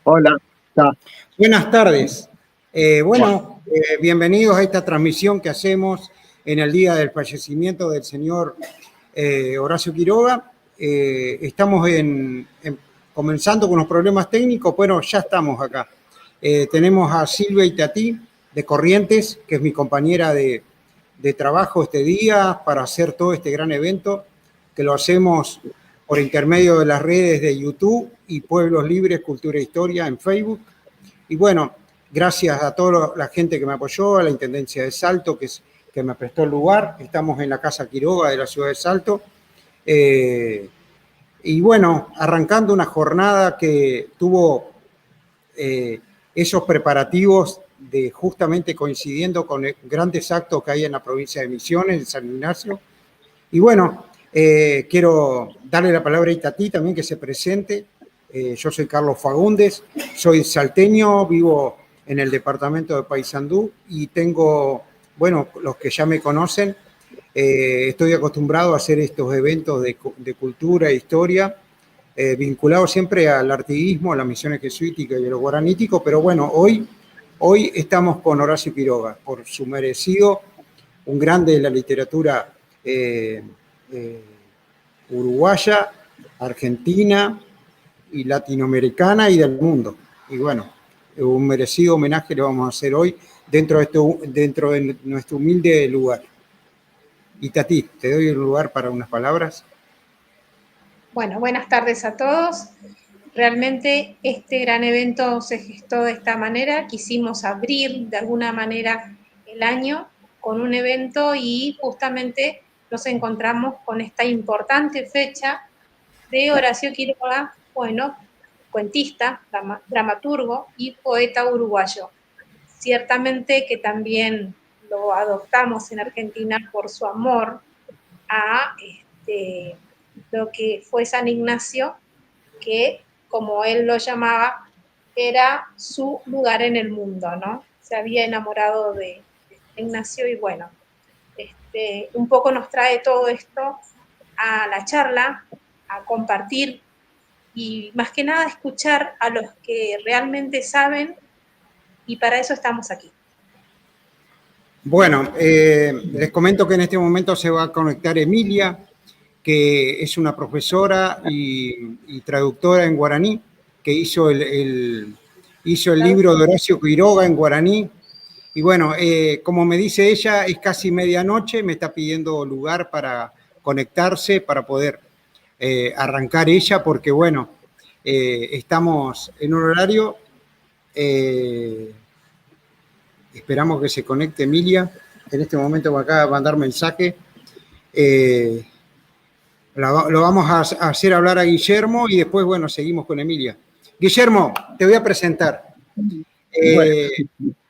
Hola, está. Buenas tardes. Bienvenidos a esta transmisión que hacemos en el día del fallecimiento del señor Horacio Quiroga. Estamos comenzando con los problemas técnicos. Bueno, ya estamos acá. Tenemos a Silvia Itatí de Corrientes, que es mi compañera de trabajo este día para hacer todo este gran evento, que lo hacemos por intermedio de las redes de YouTube y Pueblos Libres, Cultura e Historia en Facebook. Y bueno, gracias a toda la gente que me apoyó, a la Intendencia de Salto, que me prestó el lugar. Estamos en la Casa Quiroga de la ciudad de Salto. Y bueno, arrancando una jornada que tuvo esos preparativos de justamente coincidiendo con grandes actos que hay en la provincia de Misiones, en San Ignacio. Y bueno, quiero darle la palabra a Itatí también que se presente. Yo soy Carlos Fagundes, soy salteño, vivo en el departamento de Paysandú y tengo, bueno, los que ya me conocen, estoy acostumbrado a hacer estos eventos de cultura e historia, vinculados siempre al artiguismo, a las misiones jesuíticas y a lo guaranítico, pero bueno, hoy estamos con Horacio Quiroga, por su merecido, un grande de la literatura uruguaya, argentina y latinoamericana y del mundo. Y bueno, un merecido homenaje le vamos a hacer hoy dentro de nuestro humilde lugar. Itatí, te doy el lugar para unas palabras. Bueno, buenas tardes a todos. Realmente este gran evento se gestó de esta manera. Quisimos abrir de alguna manera el año con un evento y justamente nos encontramos con esta importante fecha de Horacio Quiroga, bueno, cuentista, dramaturgo y poeta uruguayo. Ciertamente que también lo adoptamos en Argentina por su amor a lo que fue San Ignacio, que, como él lo llamaba, era su lugar en el mundo, ¿no? Se había enamorado de Ignacio y bueno, un poco nos trae todo esto a la charla, a compartir y más que nada escuchar a los que realmente saben y para eso estamos aquí. Bueno, les comento que en este momento se va a conectar Emilia, que es una profesora y traductora en guaraní, que hizo el libro de Horacio Quiroga en guaraní. Y bueno, como me dice ella, es casi medianoche, me está pidiendo lugar para conectarse, para poder arrancar ella, porque bueno, estamos en un horario, esperamos que se conecte Emilia, en este momento me acaba de mandar mensaje, lo vamos a hacer hablar a Guillermo y después, bueno, seguimos con Emilia. Guillermo, te voy a presentar.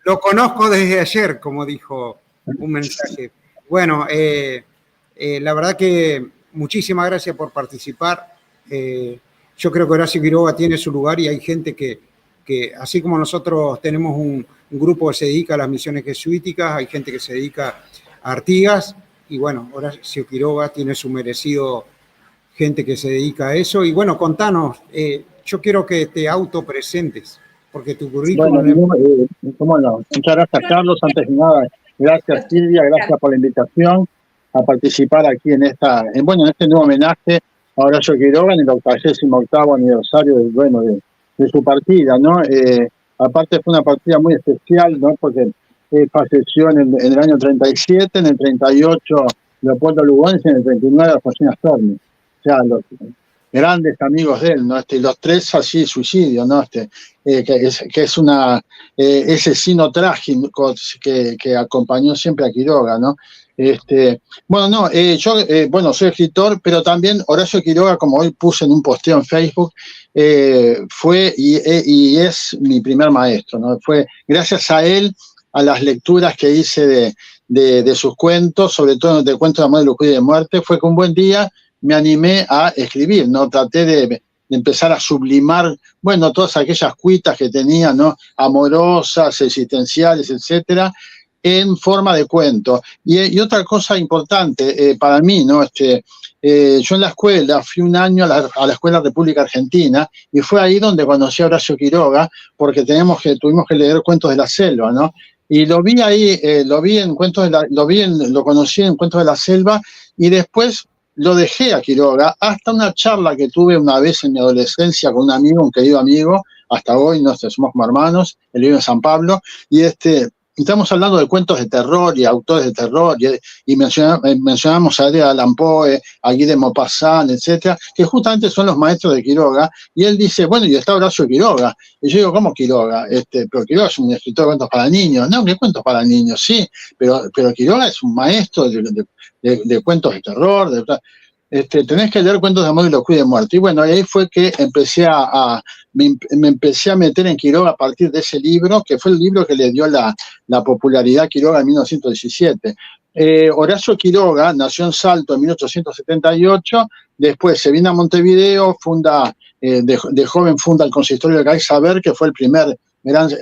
Lo conozco desde ayer, como dijo un mensaje. Bueno, la verdad que muchísimas gracias por participar. Yo creo que Horacio Quiroga tiene su lugar y hay gente que así como nosotros tenemos un grupo que se dedica a las misiones jesuíticas, hay gente que se dedica a Artigas y bueno, Horacio Quiroga tiene su merecido gente que se dedica a eso. Y bueno, contanos, yo quiero que te autopresentes, porque tu currículum... Bueno, cómo no. Muchas gracias, Carlos. Antes de nada, gracias, Silvia, gracias por la invitación a participar aquí en este nuevo homenaje a Horacio Quiroga en el 88º aniversario de su partida, ¿no? Aparte fue una partida muy especial, ¿no? Porque falleció en el año 37, en el 38 Leopoldo Lugones y en el 39 Alfonsín Storni. O sea, los grandes amigos de él, ¿no? Los tres así suicidio, ¿no? Que es ese sino trágico que acompañó siempre a Quiroga, ¿no? Yo soy escritor, pero también Horacio Quiroga, como hoy puse en un posteo en Facebook, fue y es mi primer maestro, ¿no? Fue gracias a él, a las lecturas que hice de sus cuentos, sobre todo de cuentos de amor, de locura y de muerte, fue que un buen día me animé a escribir, ¿no? Traté de empezar a sublimar, bueno, todas aquellas cuitas que tenía, ¿no? Amorosas, existenciales, etcétera, en forma de cuento. Y otra cosa importante para mí, ¿no? Yo en la escuela fui un año a la Escuela República Argentina y fue ahí donde conocí a Horacio Quiroga, porque tuvimos que leer Cuentos de la Selva, ¿no? Y lo vi ahí, lo conocí en Cuentos de la Selva y después lo dejé a Quiroga hasta una charla que tuve una vez en mi adolescencia con un amigo, un querido amigo, hasta hoy, no sé, somos como hermanos, él vive en San Pablo, y estamos hablando de cuentos de terror y autores de terror, y mencionamos a Edgar Allan Poe, a Guy de Maupassant, etcétera, que justamente son los maestros de Quiroga, y él dice, bueno, y está Horacio Quiroga. Y yo digo, ¿cómo Quiroga? Pero Quiroga es un escritor de cuentos para niños. No, ¿qué cuentos para niños? Sí, pero Quiroga es un maestro de cuentos de terror, tenés que leer Cuentos de amor y locura y de muerte. Y bueno, ahí fue que me empecé a meter en Quiroga a partir de ese libro, que fue el libro que le dio la popularidad a Quiroga en 1917. Horacio Quiroga nació en Salto en 1878, después se vino a Montevideo, de joven funda el Consistorio de Gaisaber, que fue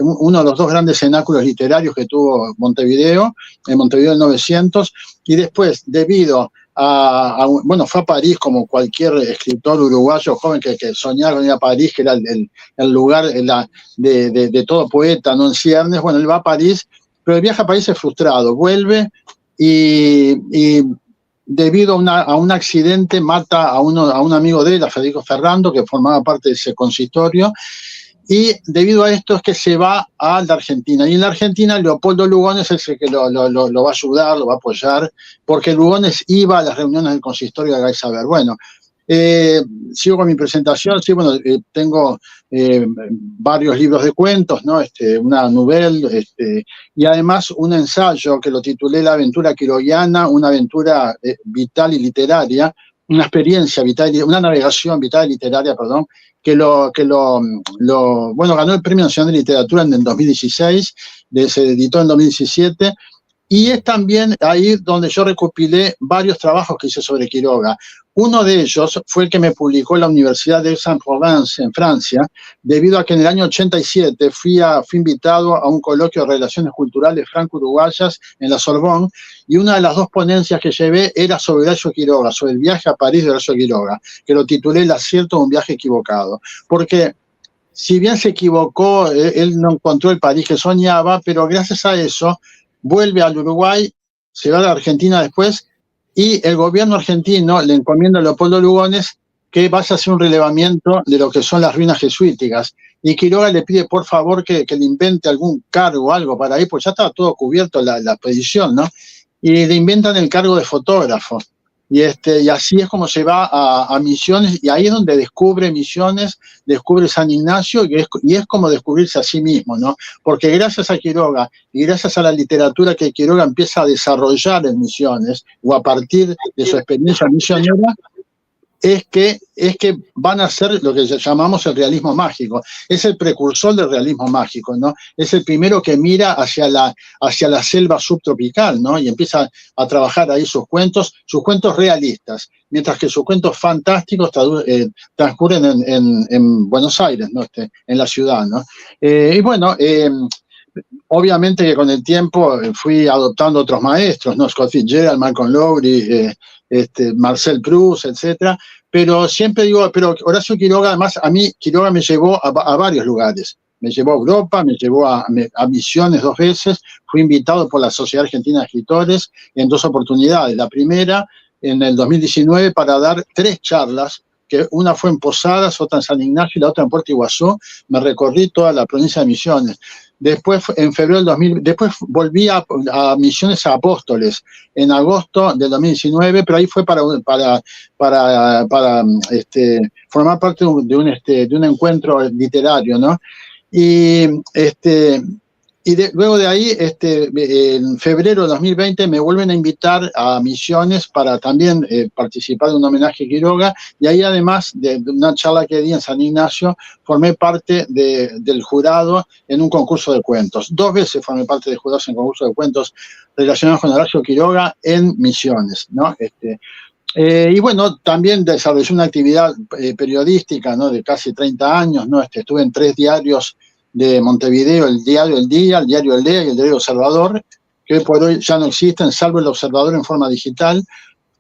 uno de los dos grandes cenáculos literarios que tuvo Montevideo, en Montevideo del 900, y después, debido bueno, fue a París como cualquier escritor uruguayo joven que soñaba con ir a París, que era el lugar de todo poeta, no en ciernes. Bueno, él va a París, pero el viaje a París es frustrado, vuelve y debido a un accidente mata a un amigo de él, a Federico Ferrando, que formaba parte de ese consistorio, y debido a esto es que se va a la Argentina. Y en la Argentina Leopoldo Lugones es el que lo va a ayudar, lo va a apoyar, porque Lugones iba a las reuniones del consistorio de Gaisaber. Bueno, sigo con mi presentación. Sí, bueno, tengo varios libros de cuentos, ¿no? Una novela, y además un ensayo que lo titulé La aventura quiroguiana, una aventura vital y literaria, una experiencia vital, una navegación vital y literaria, perdón, bueno, ganó el Premio Nacional de Literatura en el 2016, se editó en 2017, y es también ahí donde yo recopilé varios trabajos que hice sobre Quiroga. Uno de ellos fue el que me publicó la Universidad de Aix-en-Provence, en Francia, debido a que en el año 87 fui invitado a un coloquio de Relaciones Culturales Franco-Uruguayas en la Sorbonne, y una de las dos ponencias que llevé era sobre Horacio Quiroga, sobre el viaje a París de Horacio Quiroga, que lo titulé El acierto de un viaje equivocado. Porque si bien se equivocó, él no encontró el París que soñaba, pero gracias a eso vuelve al Uruguay, se va a la Argentina después, y el gobierno argentino le encomienda a Leopoldo Lugones que vaya a hacer un relevamiento de lo que son las ruinas jesuíticas. Y Quiroga le pide, por favor, que le invente algún cargo o algo para ahí, pues ya estaba todo cubierto la expedición, ¿no? Y le inventan el cargo de fotógrafo. Y así es como se va a Misiones, y ahí es donde descubre Misiones, descubre San Ignacio, y es como descubrirse a sí mismo, ¿no? Porque gracias a Quiroga y gracias a la literatura que Quiroga empieza a desarrollar en Misiones, o a partir de su experiencia misionera, es que van a hacer lo que llamamos el realismo mágico. Es el precursor del realismo mágico, ¿no? Es el primero que mira hacia la selva subtropical, ¿no? Y empieza a trabajar ahí sus cuentos realistas, mientras que sus cuentos fantásticos transcurren en Buenos Aires, ¿no? En la ciudad, ¿no? Y bueno, obviamente que con el tiempo fui adoptando otros maestros, ¿no? Scott Fitzgerald, Malcolm Lowry, Marcel Proust, etcétera, pero siempre digo, pero Horacio Quiroga, además, a mí Quiroga me llevó a varios lugares. Me llevó a Europa, me llevó a Misiones 2 veces, fui invitado por la Sociedad Argentina de Escritores en 2 oportunidades. La primera, en el 2019, para dar 3 charlas, que una fue en Posadas, otra en San Ignacio y la otra en Puerto Iguazú. Me recorrí toda la provincia de Misiones. Después, en febrero del 2000, después volví a Misiones a Apóstoles en agosto del 2019, pero ahí fue para formar parte de un encuentro literario, ¿no? Y luego de ahí, en febrero de 2020, me vuelven a invitar a Misiones para también participar de un homenaje a Quiroga, y ahí, además de una charla que di en San Ignacio, formé parte del jurado en un concurso de cuentos. 2 veces formé parte del jurado en concurso de cuentos relacionados con Horacio Quiroga en Misiones, ¿no? Y bueno, también desarrollé una actividad periodística, ¿no? De casi 30 años, ¿no? Estuve en 3 diarios de Montevideo, el diario El Día, el diario El Día y el diario Salvador, que hoy por hoy ya no existen, salvo el Observador en forma digital,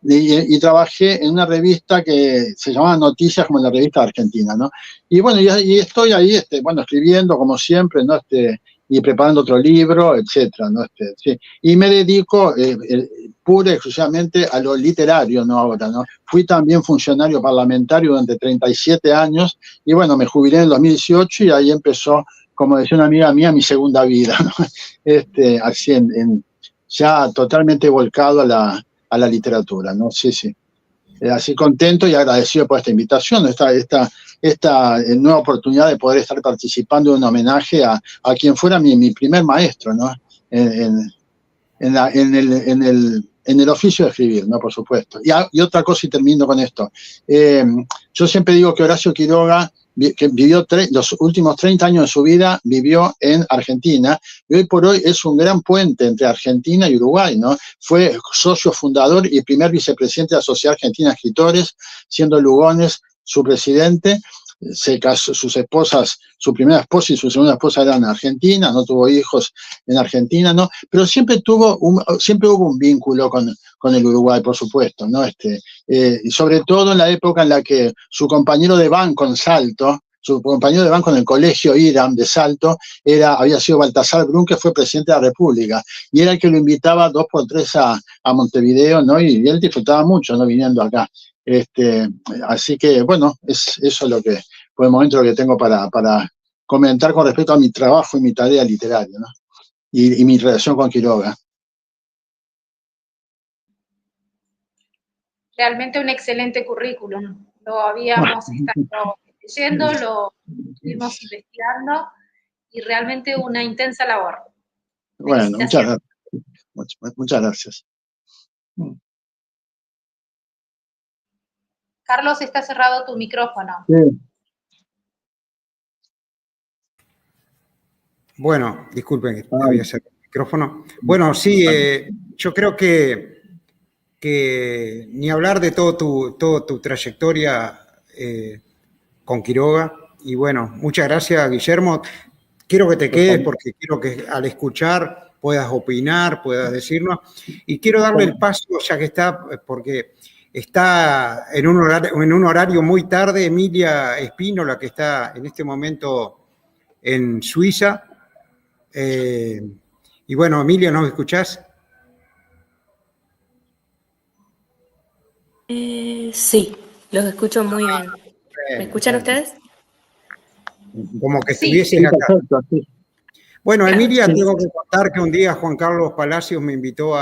y trabajé en una revista que se llamaba Noticias, como la revista argentina, ¿no? Y bueno, y estoy ahí, bueno, escribiendo como siempre, ¿no? Y preparando otro libro, etcétera, ¿no? Sí. Y me dedico pura y exclusivamente a lo literario, ¿no? Ahora, ¿no? Fui también funcionario parlamentario durante 37 años, y bueno, me jubilé en el 2018 y ahí empezó, como decía una amiga mía, mi segunda vida, ¿no? Así ya totalmente volcado a la literatura, ¿no? Sí, sí. Así contento y agradecido por esta invitación, esta nueva oportunidad de poder estar participando en un homenaje a quien fuera mi primer maestro, ¿no? En el oficio de escribir, ¿no? Por supuesto. Y otra cosa, y termino con esto. Yo siempre digo que Horacio Quiroga, que vivió los últimos 30 años de su vida, vivió en Argentina, y hoy por hoy es un gran puente entre Argentina y Uruguay, ¿no? Fue socio fundador y primer vicepresidente de la Sociedad Argentina de Escritores, siendo Lugones su presidente. Se casó, su primera esposa y su segunda esposa eran en Argentina, no tuvo hijos en Argentina, ¿no? Pero siempre hubo un vínculo con el Uruguay, por supuesto, ¿no? Y sobre todo en la época en la que su compañero de banco en Salto, su compañero de banco en el colegio IRAM de Salto, había sido Baltasar Brun, que fue presidente de la República, y era el que lo invitaba 2 por 3 a Montevideo, ¿no? Y él disfrutaba mucho, ¿no? Viniendo acá. Así que, bueno, eso es lo que, por el momento, lo que tengo para comentar con respecto a mi trabajo y mi tarea literaria, ¿no? Y mi relación con Quiroga. Realmente un excelente currículum. Lo habíamos estado leyendo, lo estuvimos investigando y realmente una intensa labor. Bueno, muchas gracias. Muchas gracias. Carlos, está cerrado tu micrófono. Sí. Bueno, disculpen, había cerrado el micrófono. Bueno, sí, yo creo que ni hablar de toda tu trayectoria con Quiroga. Y bueno, muchas gracias, Guillermo. Quiero que te quedes porque quiero que al escuchar puedas opinar, puedas decirnos. Y quiero darle el paso, ya que está, porque está en un horario muy tarde, Emilia Espínola, que está en este momento en Suiza. Y bueno, Emilia, ¿nos escuchás? Sí, los escucho muy bien. ¿Me escuchan ustedes? Como que estuvieses acá. Perfecto, sí. Bueno, Emilia, tengo que contar que un día Juan Carlos Palacios me invitó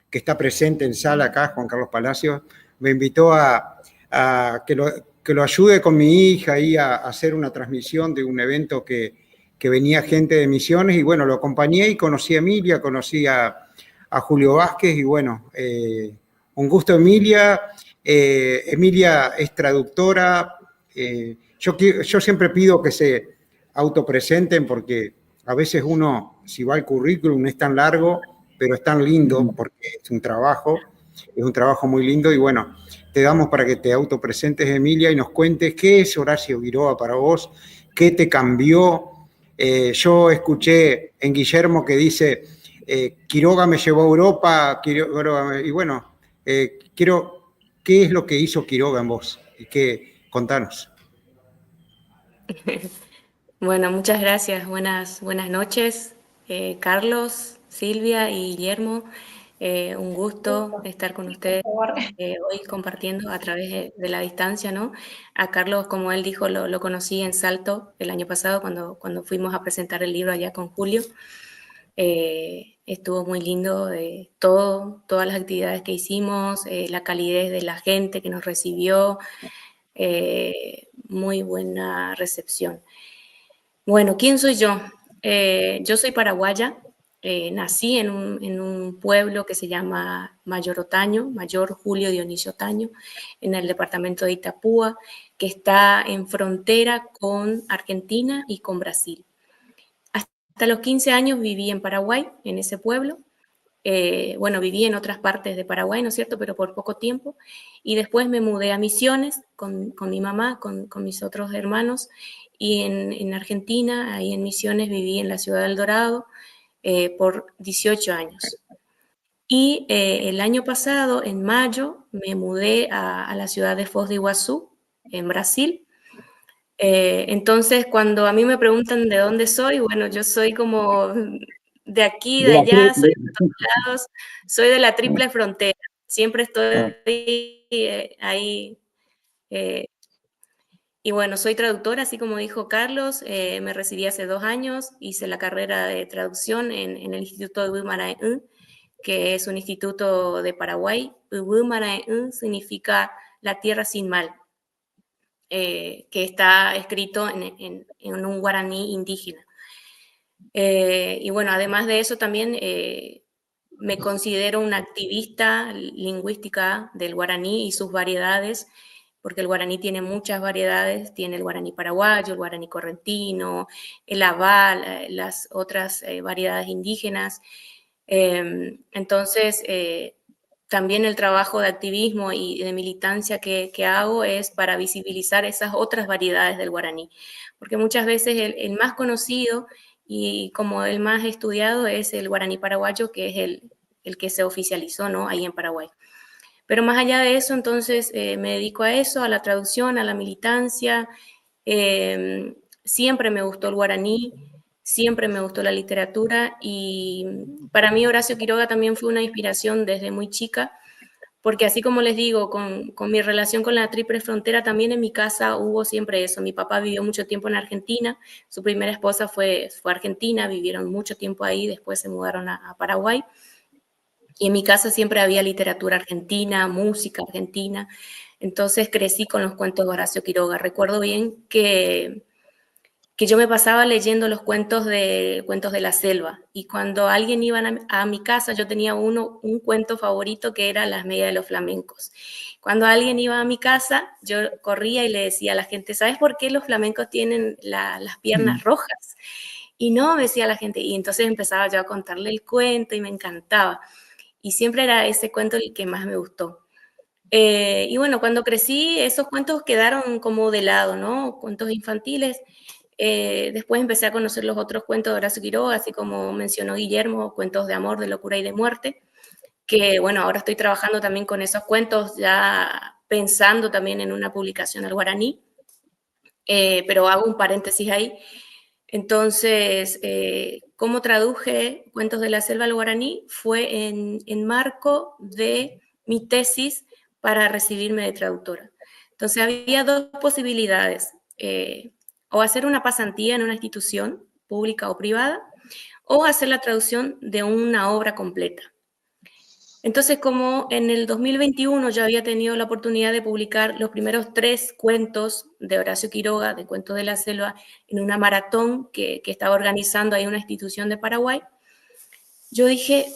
que está presente en sala acá, Juan Carlos Palacios, me invitó a que lo ayude con mi hija ahí a hacer una transmisión de un evento que venía gente de Misiones, y bueno, lo acompañé y conocí a Emilia, conocí a Julio Vázquez, y bueno, un gusto, Emilia. Emilia es traductora. Yo siempre pido que se autopresenten porque a veces uno, si va al currículum, es tan largo, pero es tan lindo porque es un trabajo muy lindo. Y bueno, te damos para que te autopresentes, Emilia, y nos cuentes qué es Horacio Quiroga para vos, qué te cambió. Yo escuché en Guillermo que dice, Quiroga me llevó a Europa, y bueno, ¿qué es lo que hizo Quiroga en vos? Contanos. Bueno, muchas gracias. Buenas noches, Carlos, Silvia y Guillermo. Un gusto estar con ustedes hoy compartiendo a través de la distancia, ¿no? A Carlos, como él dijo, lo conocí en Salto el año pasado cuando fuimos a presentar el libro allá con Julio. Estuvo muy lindo todas las actividades que hicimos, la calidez de la gente que nos recibió, muy buena recepción. Bueno, ¿quién soy yo? Yo soy paraguaya, nací en un pueblo que se llama Mayor Otaño, Mayor Julio Dionisio Otaño, en el departamento de Itapúa, que está en frontera con Argentina y con Brasil. Hasta los 15 años viví en Paraguay, en ese pueblo. Bueno, viví en otras partes de Paraguay, ¿no es cierto?, pero por poco tiempo. Y después me mudé a Misiones con mi mamá, con mis otros hermanos. Y en Argentina, ahí en Misiones, viví en la ciudad del Dorado, por 18 años. Y el año pasado, en mayo, me mudé a la ciudad de Foz de Iguazú, en Brasil. Entonces, cuando a mí me preguntan de dónde soy, bueno, yo soy como de aquí, de allá, soy de todos lados, soy de la triple frontera. Siempre estoy ahí. Y bueno, soy traductora, así como dijo Carlos, me recibí hace 2 años, hice la carrera de traducción en el Instituto de Guimarães, que es un instituto de Paraguay. Guimarães significa la tierra sin mal, que está escrito en un guaraní indígena. Y bueno, además de eso también me considero una activista lingüística del guaraní y sus variedades, porque el guaraní tiene muchas variedades, tiene el guaraní paraguayo, el guaraní correntino, el aval, las otras variedades indígenas. Entonces, también el trabajo de activismo y de militancia que hago es para visibilizar esas otras variedades del guaraní, porque muchas veces el más conocido y como el más estudiado es el guaraní paraguayo, que es el que se oficializó, ¿no?, ahí en Paraguay. Pero más allá de eso, entonces, me dedico a eso, a la traducción, a la militancia. Siempre me gustó el guaraní, siempre me gustó la literatura y para mí Horacio Quiroga también fue una inspiración desde muy chica, porque así como les digo, con mi relación con la triple frontera, también en mi casa hubo siempre eso. Mi papá vivió mucho tiempo en Argentina, su primera esposa fue argentina, vivieron mucho tiempo ahí, después se mudaron a Paraguay. Y en mi casa siempre había literatura argentina, música argentina. Entonces crecí con los cuentos de Horacio Quiroga. Recuerdo bien que yo me pasaba leyendo los cuentos de la selva. Y cuando alguien iba a mi casa, yo tenía un cuento favorito que era Las medias de los flamencos. Cuando alguien iba a mi casa, yo corría y le decía a la gente, ¿sabes por qué los flamencos tienen las piernas rojas? Y no, me decía la gente. Y entonces empezaba yo a contarle el cuento y me encantaba. Y siempre era ese cuento el que más me gustó. Y bueno, cuando crecí, esos cuentos quedaron como de lado, ¿no? Cuentos infantiles. Después empecé a conocer los otros cuentos de Horacio Quiroga, así como mencionó Guillermo, cuentos de amor, de locura y de muerte, que bueno, ahora estoy trabajando también con esos cuentos, ya pensando también en una publicación al guaraní, pero hago un paréntesis ahí. Entonces, ¿cómo traduje Cuentos de la Selva al guaraní? Fue en marco de mi tesis para recibirme de traductora. Entonces, había 2 posibilidades, o hacer una pasantía en una institución pública o privada, o hacer la traducción de una obra completa. Entonces, como en el 2021 yo había tenido la oportunidad de publicar los primeros 3 cuentos de Horacio Quiroga, de Cuentos de la Selva, en una maratón que estaba organizando ahí una institución de Paraguay, yo dije,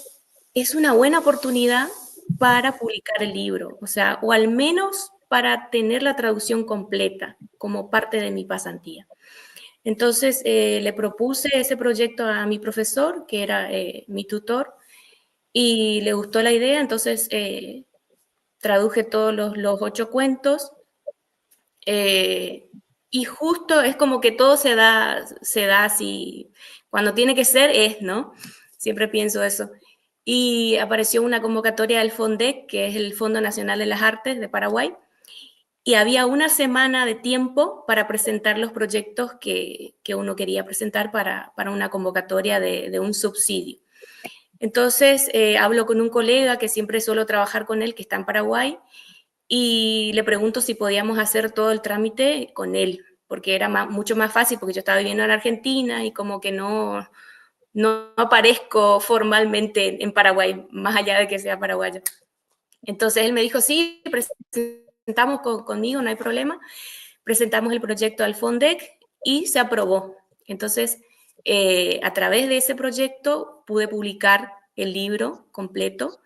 es una buena oportunidad para publicar el libro, o sea, o al menos para tener la traducción completa como parte de mi pasantía. Entonces, le propuse ese proyecto a mi profesor, que era mi tutor, y le gustó la idea, entonces traduje todos los 8 cuentos y justo es como que todo se da así, cuando tiene que ser es, ¿no? Siempre pienso eso. Y apareció una convocatoria del FONDEC, que es el Fondo Nacional de las Artes de Paraguay, y había una semana de tiempo para presentar los proyectos que uno quería presentar para una convocatoria de un subsidio. Entonces, hablo con un colega que siempre suelo trabajar con él, que está en Paraguay, y le pregunto si podíamos hacer todo el trámite con él, porque era mucho más fácil, porque yo estaba viviendo en Argentina y como que no aparezco formalmente en Paraguay, más allá de que sea paraguayo. Entonces, él me dijo, sí, presentamos conmigo, no hay problema. Presentamos el proyecto al FONDEC y se aprobó. Entonces, a través de ese proyecto pude publicar el libro completo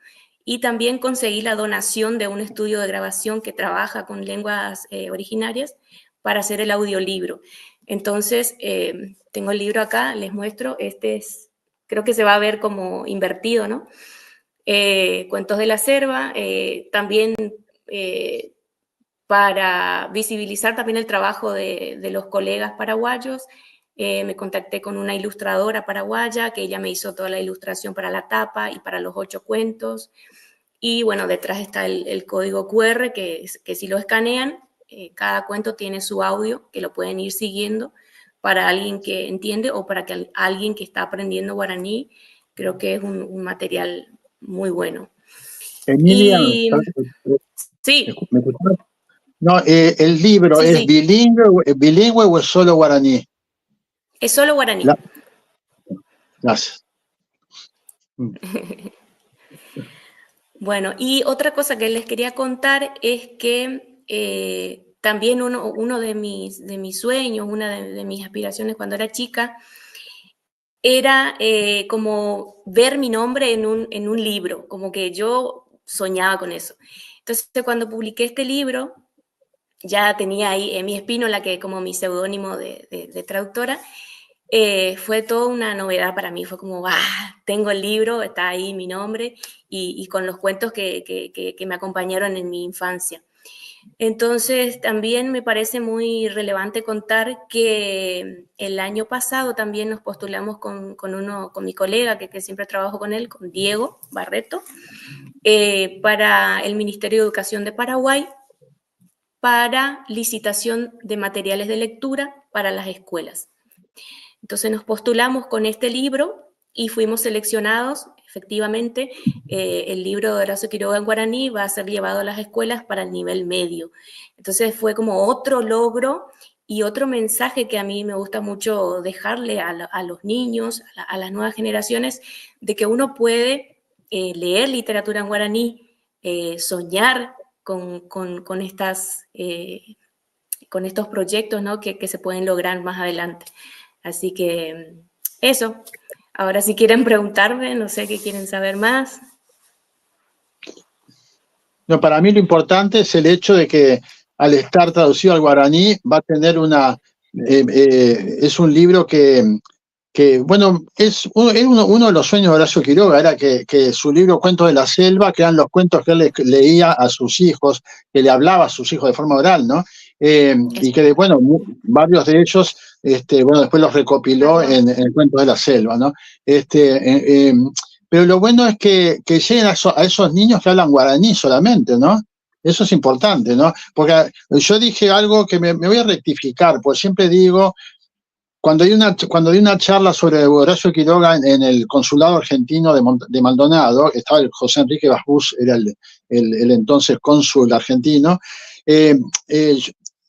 y también conseguí la donación de un estudio de grabación que trabaja con lenguas originarias para hacer el audiolibro. Entonces, tengo el libro acá, les muestro, creo que se va a ver como invertido, ¿no? Cuentos de la Selva, también para visibilizar también el trabajo de los colegas paraguayos, me contacté con una ilustradora paraguaya que ella me hizo toda la ilustración para la tapa y para los 8 cuentos. Y bueno, detrás está el código QR que si lo escanean, cada cuento tiene su audio que lo pueden ir siguiendo para alguien que entiende o para que alguien que está aprendiendo guaraní. Creo que es un material muy bueno. Emilia, Y, sí. ¿me escuchás? No, ¿el libro Sí, es sí. bilingüe o es solo guaraní? Es solo guaraní. Gracias. Bueno, y otra cosa que les quería contar es que también uno de mis sueños, una de mis aspiraciones cuando era chica, era como ver mi nombre en un libro, como que yo soñaba con eso. Entonces, cuando publiqué este libro, ya tenía ahí Emi Espínola, que como mi seudónimo de traductora. Fue toda una novedad para mí, fue como, tengo el libro, está ahí mi nombre y con los cuentos que me acompañaron en mi infancia. Entonces, también me parece muy relevante contar que el año pasado también nos postulamos con mi colega, que siempre trabajo con él, con Diego Barreto, para el Ministerio de Educación de Paraguay, para licitación de materiales de lectura para las escuelas. Entonces nos postulamos con este libro y fuimos seleccionados. Efectivamente, el libro de Horacio Quiroga en guaraní va a ser llevado a las escuelas para el nivel medio. Entonces fue como otro logro y otro mensaje que a mí me gusta mucho dejarle a los niños, a las nuevas generaciones, de que uno puede leer literatura en guaraní, soñar con estos proyectos, ¿no? que se pueden lograr más adelante. Así que eso. Ahora si quieren preguntarme, no sé qué quieren saber más. No, para mí lo importante es el hecho de que al estar traducido al guaraní va a tener es un libro que bueno, es uno de los sueños de Horacio Quiroga, era que su libro Cuentos de la Selva, que eran los cuentos que él leía a sus hijos, que le hablaba a sus hijos de forma oral, ¿no? Y que, bueno, varios de ellos, bueno, después los recopiló en Cuentos de la Selva, ¿no? Pero lo bueno es que lleguen a esos niños que hablan guaraní solamente, ¿no? Eso es importante, ¿no? Porque yo dije algo que me voy a rectificar, porque siempre digo, cuando di una charla sobre Horacio Quiroga en el consulado argentino de Maldonado, estaba el José Enrique Basbús, era el entonces cónsul argentino,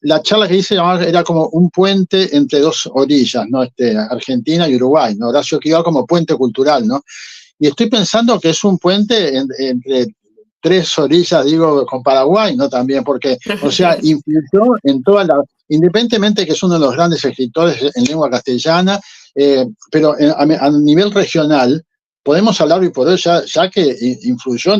la charla que hice era como un puente entre dos orillas, ¿no? Argentina y Uruguay, ¿no? Horacio Quiroga como puente cultural, ¿no? Y estoy pensando que es un puente entre 3 orillas, digo, con Paraguay, ¿no? También, porque, o sea, influyó en toda independientemente que es uno de los grandes escritores en lengua castellana, pero a nivel regional, podemos hablar hoy por hoy ya que influyó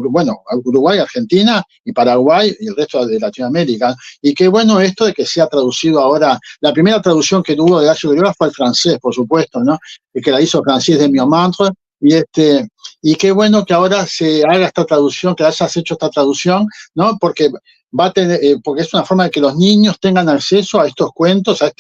bueno, Uruguay, Argentina y Paraguay y el resto de Latinoamérica. Y qué bueno esto de que sea traducido ahora. La primera traducción que tuvo de Horacio Quiroga fue el francés, por supuesto, ¿no? Que la hizo Francis de Miomantre. Y qué bueno que ahora se haga esta traducción, que hayas hecho esta traducción, ¿no? Porque porque es una forma de que los niños tengan acceso a estos cuentos, a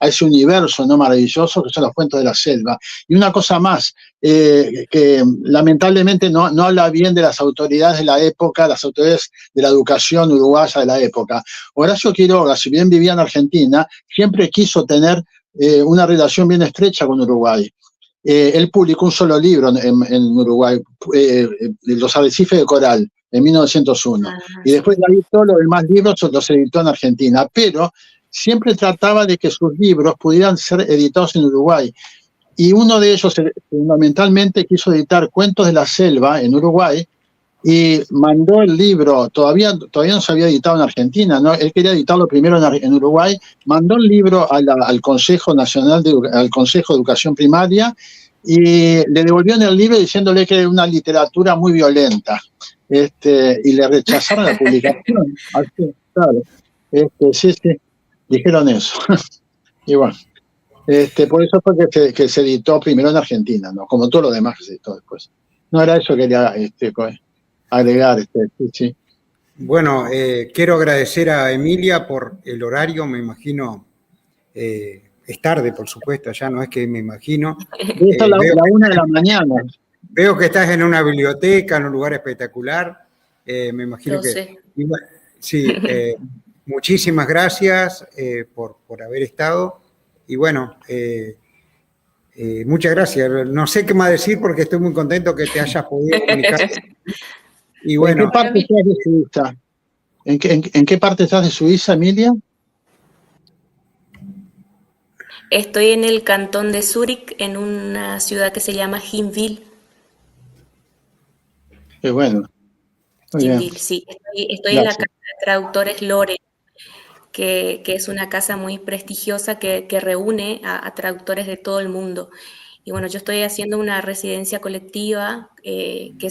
ese universo, ¿no? Maravilloso que son los cuentos de la selva. Y una cosa más, que lamentablemente no habla bien de las autoridades de la época, las autoridades de la educación uruguaya de la época. Horacio Quiroga, si bien vivía en Argentina, siempre quiso tener una relación bien estrecha con Uruguay. Él publicó un solo libro en Uruguay, Los arrecifes de coral, en 1901. Y después de ahí todos los demás libros los editó en Argentina. Pero siempre trataba de que sus libros pudieran ser editados en Uruguay. Y uno de ellos, fundamentalmente, quiso editar Cuentos de la Selva en Uruguay, y mandó el libro, todavía no se había editado en Argentina, ¿no? Él quería editarlo primero en Uruguay, mandó el libro al Consejo Nacional al Consejo de Educación Primaria y le devolvieron el libro diciéndole que era una literatura muy violenta, y le rechazaron la publicación. Así, claro. Sí, dijeron eso. Y bueno, por eso fue que se editó primero en Argentina, ¿no? Como todo lo demás que se editó después. No era eso que quería agregar, sí. Bueno, quiero agradecer a Emilia por el horario, me imagino es tarde, por supuesto, ya no es que me imagino. Esta es la 1 de la mañana. Veo que estás en una biblioteca, en un lugar espectacular. Me imagino que... Sé. Sí, muchísimas gracias por haber estado. Y bueno, muchas gracias. No sé qué más decir porque estoy muy contento que te hayas podido comunicar. Y bueno, ¿En qué parte estás de Suiza? ¿En qué parte estás de Suiza, Emilia? Estoy en el cantón de Zúrich, en una ciudad que se llama Hinwil. Qué bueno. Muy bien. Hinwil, sí. Estoy en la casa de traductores Lore, que es una casa muy prestigiosa que reúne a traductores de todo el mundo. Y bueno, yo estoy haciendo una residencia colectiva que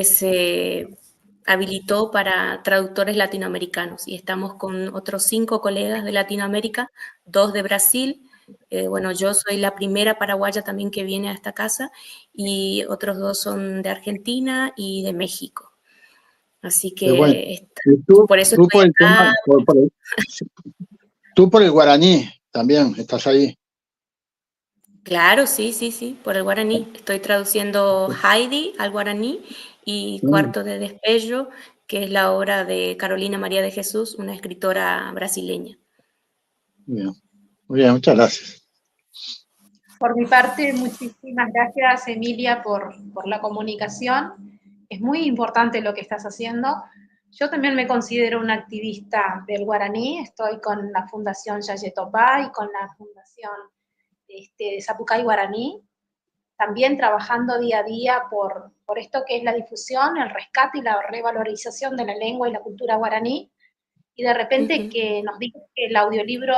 se habilitó para traductores latinoamericanos y estamos con otros 5 colegas de Latinoamérica, 2 de Brasil. Bueno, yo soy la primera paraguaya también que viene a esta casa y otros 2 son de Argentina y de México. Así Qué bueno. que Tú por eso por estoy el tema, acá. tú por el guaraní también estás ahí. Claro, sí, por el guaraní. Estoy traduciendo Heidi al guaraní y Cuarto de Despejo, que es la obra de Carolina María de Jesús, una escritora brasileña. Bien. Muy bien, muchas gracias. Por mi parte, muchísimas gracias, Emilia, por la comunicación. Es muy importante lo que estás haciendo. Yo también me considero una activista del guaraní. Estoy con la Fundación Yayetopá y con la Fundación de Zapucay Guaraní, también trabajando día a día por esto que es la difusión, el rescate y la revalorización de la lengua y la cultura guaraní. Y de repente que nos digan que el audiolibro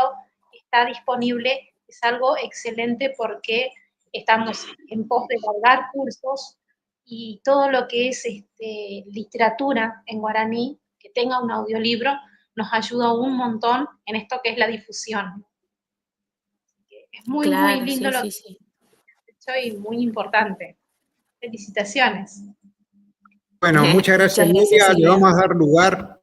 está disponible es algo excelente porque estamos en pos de largar cursos y todo lo que es literatura en guaraní, que tenga un audiolibro, nos ayuda un montón en esto que es la difusión. Es muy, muy Claro, lindo lo que sí. has hecho y muy importante. Felicitaciones. bueno, muchas gracias, Muchas gracias, Emilia. Le Silvia. vamos a dar lugar.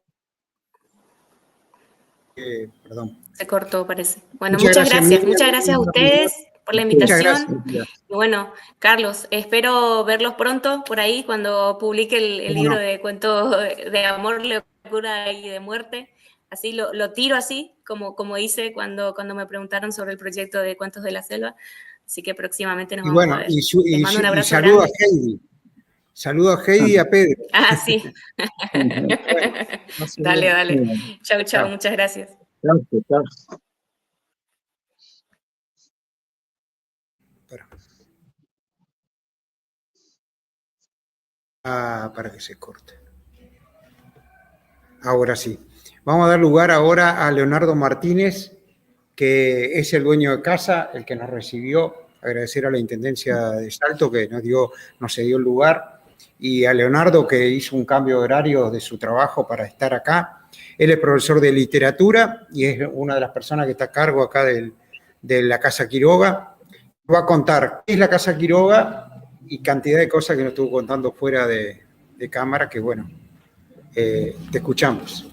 Perdón. Se cortó, parece. Bueno, muchas gracias. Emilia. Muchas gracias a ustedes por la Muchas invitación. gracias. Y bueno, Carlos, espero verlos pronto por ahí cuando publique el libro de cuentos de amor, locura y de muerte. Así lo tiro así, como hice cuando me preguntaron sobre el proyecto de Cuentos de la Selva. Así que próximamente nos vamos a ver. Les mando un abrazo saludo grande. a Heidi. Saludo a Heidi y a Pedro. Ah, sí. Bueno, Dale. Chau. Muchas gracias. Gracias. Para que se corte. Ahora sí. Vamos a dar lugar ahora a Leonardo Martínez, que es el dueño de casa, el que nos recibió. Agradecer a la Intendencia de Salto que nos cedió el lugar, y a Leonardo, que hizo un cambio de horario de su trabajo para estar acá. Él es profesor de literatura y es una de las personas que está a cargo acá de la Casa Quiroga. Va a contar qué es la Casa Quiroga y cantidad de cosas que nos estuvo contando fuera de cámara, que bueno, te escuchamos.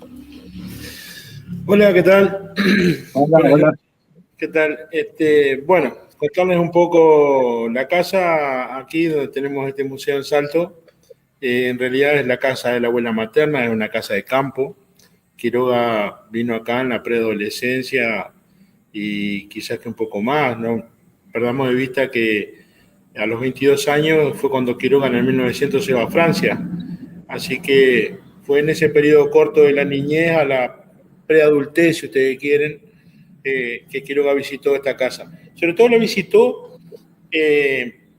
Hola, ¿qué tal? Hola. ¿Qué tal? Bueno, contarles un poco la casa aquí donde tenemos este museo en Salto. En realidad es la casa de la abuela materna, es una casa de campo. Quiroga vino acá en la preadolescencia y quizás que un poco más, no perdamos de vista que a los 22 años fue cuando Quiroga en el 1900 se va a Francia. Así que fue en ese periodo corto de la niñez a la preadultez, si ustedes quieren, que Quiroga visitó esta casa. Sobre todo la visitó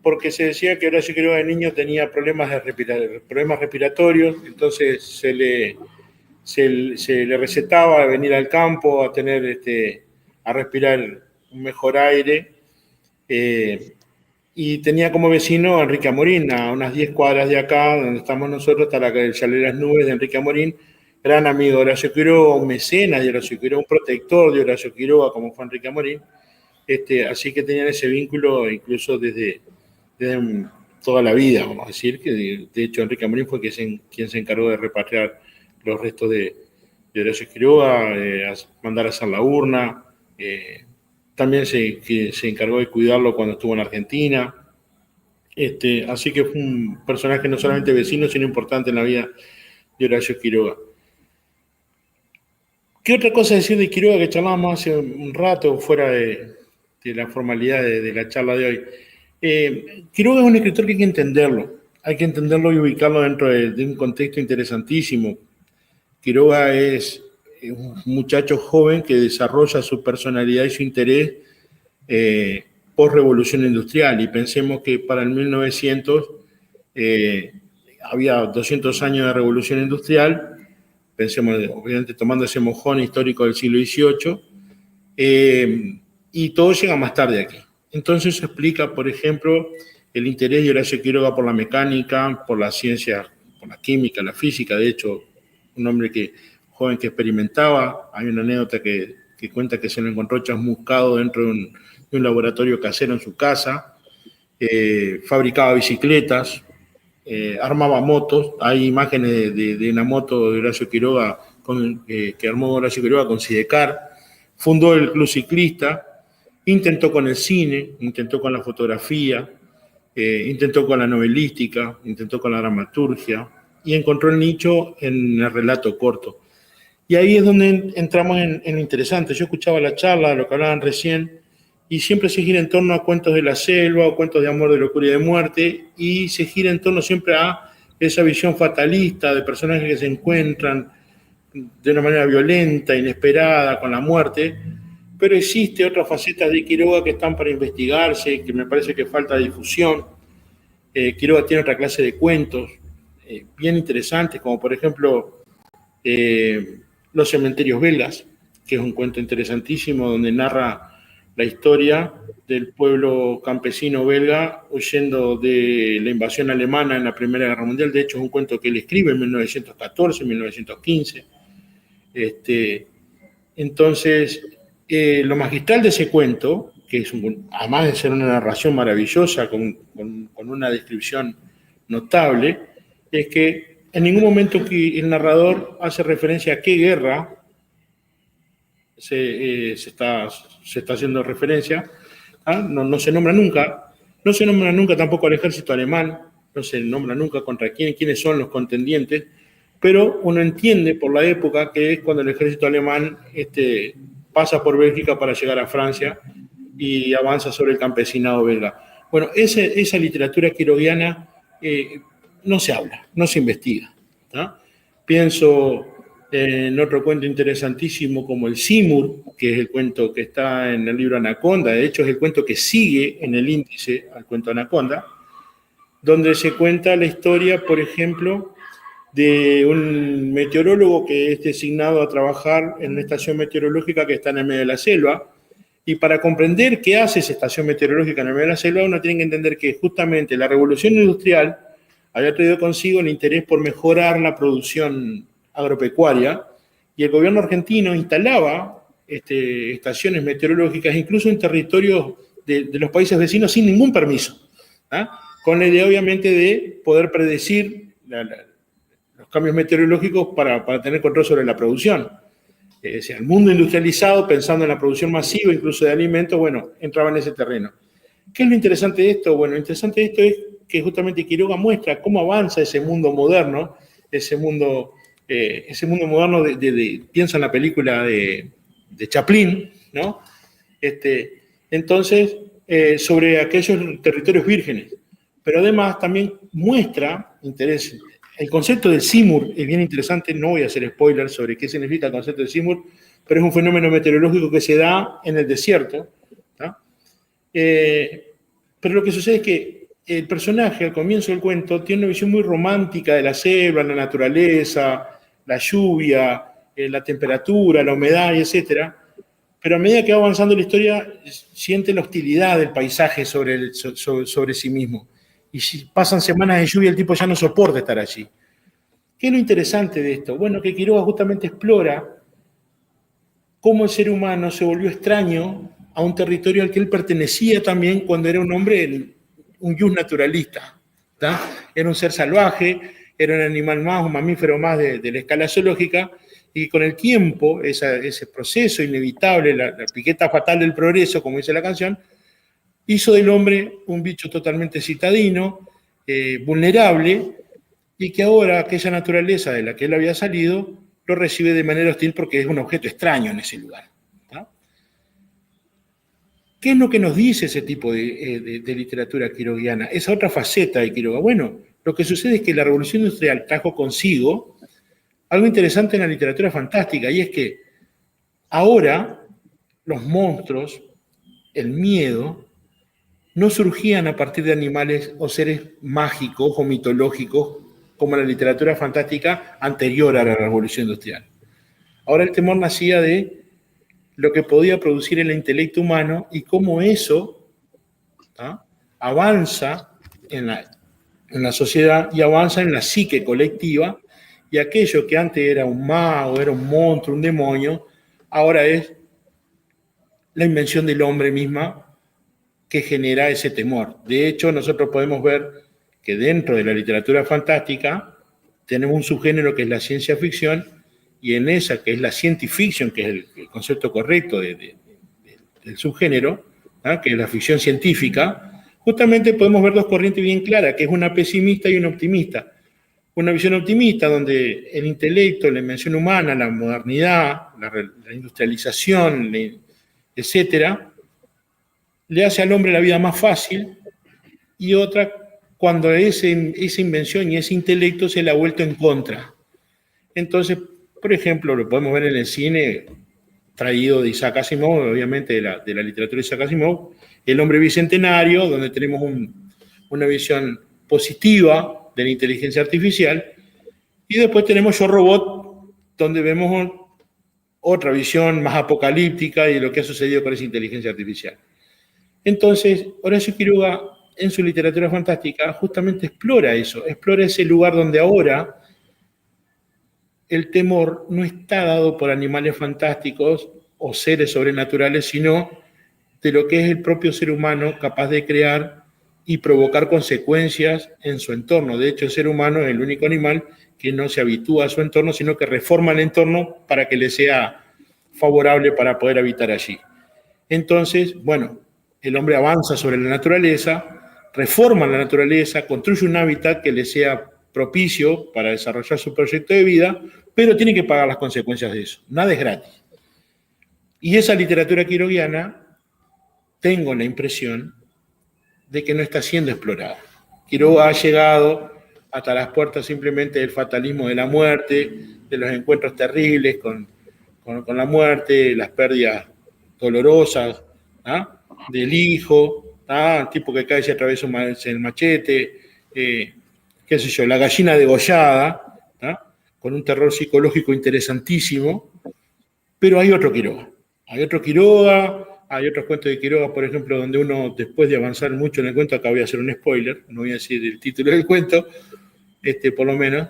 porque se decía que Horacio Quiroga de niño tenía problemas respiratorios, entonces se le recetaba venir al campo a tener a respirar un mejor aire, y tenía como vecino a Enrique Amorín, a unas 10 cuadras de acá, donde estamos nosotros, está el Chalet de las Nubes de Enrique Amorín, gran amigo de Horacio Quiroga, un mecenas de Horacio Quiroga, un protector de Horacio Quiroga, como fue Enrique Amorín. Así que tenían ese vínculo incluso desde toda la vida, vamos a decir, que de hecho Enrique Amorín fue quien se encargó de repatriar los restos de Horacio Quiroga, mandar a hacer la urna, También se encargó de cuidarlo cuando estuvo en Argentina. Así que fue un personaje no solamente vecino, sino importante en la vida de Horacio Quiroga. ¿Qué otra cosa decir de Quiroga que charlábamos hace un rato, fuera de la formalidad de la charla de hoy? Quiroga es un escritor que hay que entenderlo y ubicarlo dentro de un contexto interesantísimo. Quiroga es un muchacho joven que desarrolla su personalidad y su interés post-revolución industrial, y pensemos que para el 1900 había 200 años de revolución industrial. Pensemos, obviamente, tomando ese mojón histórico del siglo XVIII, y todo llega más tarde aquí. Entonces se explica, por ejemplo, el interés de Horacio Quiroga por la mecánica, por la ciencia, por la química, la física. De hecho, un hombre joven que experimentaba. Hay una anécdota que cuenta que se lo encontró chamuscado dentro de un laboratorio casero en su casa. Fabricaba bicicletas, armaba motos. Hay imágenes de una moto de Horacio Quiroga que armó Horacio Quiroga con Sidecar. Fundó el Club Ciclista, intentó con el cine, intentó con la fotografía, intentó con la novelística, intentó con la dramaturgia, y encontró el nicho en el relato corto. Y ahí es donde entramos en lo interesante. Yo escuchaba la charla, lo que hablaban recién, y siempre se gira en torno a cuentos de la selva o cuentos de amor, de locura y de muerte, y se gira en torno siempre a esa visión fatalista de personajes que se encuentran de una manera violenta, inesperada, con la muerte. Pero existe otras facetas de Quiroga que están para investigarse, que me parece que falta difusión. Quiroga tiene otra clase de cuentos bien interesantes, como por ejemplo Los cementerios belgas, que es un cuento interesantísimo donde narra la historia del pueblo campesino belga huyendo de la invasión alemana en la Primera Guerra Mundial. De hecho, es un cuento que él escribe en 1914, 1915. Entonces, lo magistral de ese cuento, que es además de ser una narración maravillosa, con una descripción notable, es que en ningún momento que el narrador hace referencia a qué guerra se está haciendo referencia. No se nombra nunca. No se nombra nunca tampoco al ejército alemán, no se nombra nunca contra quiénes son los contendientes, pero uno entiende por la época que es cuando el ejército alemán pasa por Bélgica para llegar a Francia y avanza sobre el campesinado belga. Bueno, esa literatura quiroguiana no se habla, no se investiga, ¿no? Pienso en otro cuento interesantísimo como el Simur, que es el cuento que está en el libro Anaconda. De hecho, es el cuento que sigue en el índice al cuento Anaconda, donde se cuenta la historia, por ejemplo, de un meteorólogo que es designado a trabajar en una estación meteorológica que está en el medio de la selva. Y para comprender qué hace esa estación meteorológica en el medio de la selva, uno tiene que entender que justamente la revolución industrial había traído consigo el interés por mejorar la producción agropecuaria, y el gobierno argentino instalaba estaciones meteorológicas incluso en territorios de los países vecinos sin ningún permiso, con la idea obviamente de poder predecir los cambios meteorológicos para tener control sobre la producción. El mundo industrializado, pensando en la producción masiva, incluso de alimentos, bueno, entraba en ese terreno. ¿Qué es lo interesante de esto? Bueno, lo interesante de esto es que justamente Quiroga muestra cómo avanza ese mundo moderno, ese mundo moderno piensa en la película de Chaplin, ¿no? Entonces, sobre aquellos territorios vírgenes. Pero además también muestra interés. El concepto del Simur es bien interesante, no voy a hacer spoilers sobre qué significa el concepto del Simur, pero es un fenómeno meteorológico que se da en el desierto, ¿no? Pero lo que sucede es que el personaje al comienzo del cuento tiene una visión muy romántica de la selva, la naturaleza, la lluvia, la temperatura, la humedad, etc. Pero a medida que va avanzando la historia, siente la hostilidad del paisaje sobre sí mismo. Y si pasan semanas de lluvia, el tipo ya no soporta estar allí. ¿Qué es lo interesante de esto? Bueno, que Quiroga justamente explora cómo el ser humano se volvió extraño a un territorio al que él pertenecía también cuando era un hombre, un jus naturalista, ¿tá? Era un ser salvaje, era un animal más, un mamífero más de la escala zoológica, y con el tiempo, ese proceso inevitable, la piqueta fatal del progreso, como dice la canción, hizo del hombre un bicho totalmente citadino, vulnerable, y que ahora aquella naturaleza de la que él había salido lo recibe de manera hostil porque es un objeto extraño en ese lugar. ¿Tá? ¿Qué es lo que nos dice ese tipo de literatura quiroguiana? Esa otra faceta de Quiroga. Bueno, lo que sucede es que la revolución industrial trajo consigo algo interesante en la literatura fantástica, y es que ahora los monstruos, el miedo, no surgían a partir de animales o seres mágicos o mitológicos como la literatura fantástica anterior a la revolución industrial. Ahora el temor nacía de lo que podía producir el intelecto humano y cómo eso avanza en la sociedad y avanza en la psique colectiva, y aquello que antes era un mago, era un monstruo, un demonio, ahora es la invención del hombre misma que genera ese temor. De hecho, nosotros podemos ver que dentro de la literatura fantástica tenemos un subgénero que es la ciencia ficción, y en esa, que es la science fiction, que es el concepto correcto del subgénero, que es la ficción científica, justamente podemos ver dos corrientes bien claras, que es una pesimista y una optimista. Una visión optimista donde el intelecto, la invención humana, la modernidad, la industrialización, etcétera, le hace al hombre la vida más fácil, y otra cuando esa invención y ese intelecto se le ha vuelto en contra. Entonces, por ejemplo, lo podemos ver en el cine traído de Isaac Asimov, obviamente de la literatura de Isaac Asimov, El hombre bicentenario, donde tenemos una visión positiva de la inteligencia artificial, y después tenemos Yo Robot, donde vemos otra visión más apocalíptica de lo que ha sucedido con esa inteligencia artificial. Entonces, Horacio Quiroga, en su literatura fantástica, justamente explora eso, explora ese lugar donde ahora el temor no está dado por animales fantásticos o seres sobrenaturales, sino de lo que es el propio ser humano capaz de crear y provocar consecuencias en su entorno. De hecho, el ser humano es el único animal que no se habitúa a su entorno, sino que reforma el entorno para que le sea favorable para poder habitar allí. Entonces, bueno, el hombre avanza sobre la naturaleza, reforma la naturaleza, construye un hábitat que le sea propicio para desarrollar su proyecto de vida, pero tiene que pagar las consecuencias de eso. Nada es gratis. Y esa literatura quiroguiana, tengo la impresión de que no está siendo explorada. Quiroga ha llegado hasta las puertas simplemente del fatalismo de la muerte, de los encuentros terribles con la muerte, las pérdidas dolorosas, del hijo, el tipo que cae y se atraviesa el machete, qué sé yo, la gallina degollada, con un terror psicológico interesantísimo. Pero hay otro Quiroga. Hay otro Quiroga, hay otros cuentos de Quiroga, por ejemplo, donde uno, después de avanzar mucho en el cuento, acá voy a hacer un spoiler, no voy a decir el título del cuento, por lo menos,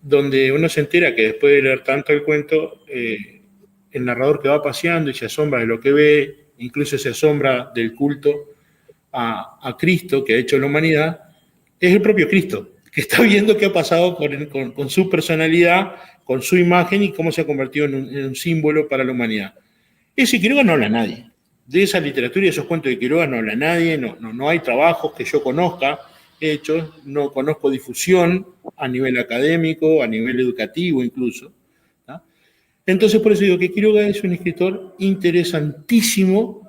donde uno se entera que después de leer tanto el cuento, el narrador que va paseando y se asombra de lo que ve, incluso se asombra del culto a Cristo que ha hecho la humanidad, es el propio Cristo, que está viendo qué ha pasado con su personalidad, con su imagen, y cómo se ha convertido en un símbolo para la humanidad. Ese Quiroga no habla a nadie. De esa literatura y esos cuentos de Quiroga no habla a nadie, no hay trabajos que yo conozca hechos, no conozco difusión a nivel académico, a nivel educativo incluso. Entonces, por eso digo que Quiroga es un escritor interesantísimo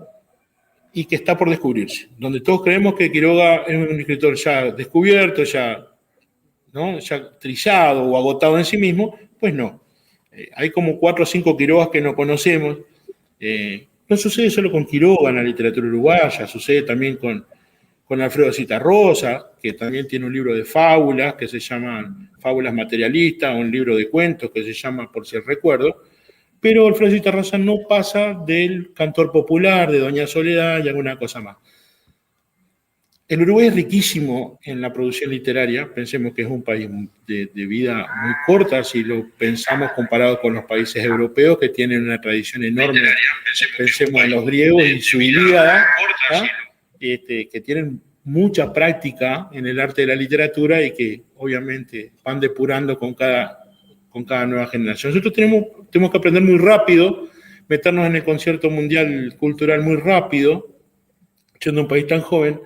y que está por descubrirse. Donde todos creemos que Quiroga es un escritor ya descubierto, ya trillado o agotado en sí mismo, pues no. Hay como 4 o 5 Quirogas que no conocemos. No sucede solo con Quiroga en la literatura uruguaya, sucede también con Alfredo Zitarrosa, que también tiene un libro de fábulas que se llama Fábulas Materialistas, o un libro de cuentos que se llama Por si el recuerdo, pero Alfredo Zitarrosa no pasa del cantor popular, de Doña Soledad y alguna cosa más. El Uruguay es riquísimo en la producción literaria, pensemos que es un país de vida muy corta, si lo pensamos comparado con los países europeos que tienen una tradición enorme, pensemos en los griegos y su Ilíada, que tienen mucha práctica en el arte de la literatura y que obviamente van depurando con cada con cada nueva generación. Nosotros tenemos que aprender muy rápido, meternos en el concierto mundial cultural muy rápido, siendo un país tan joven,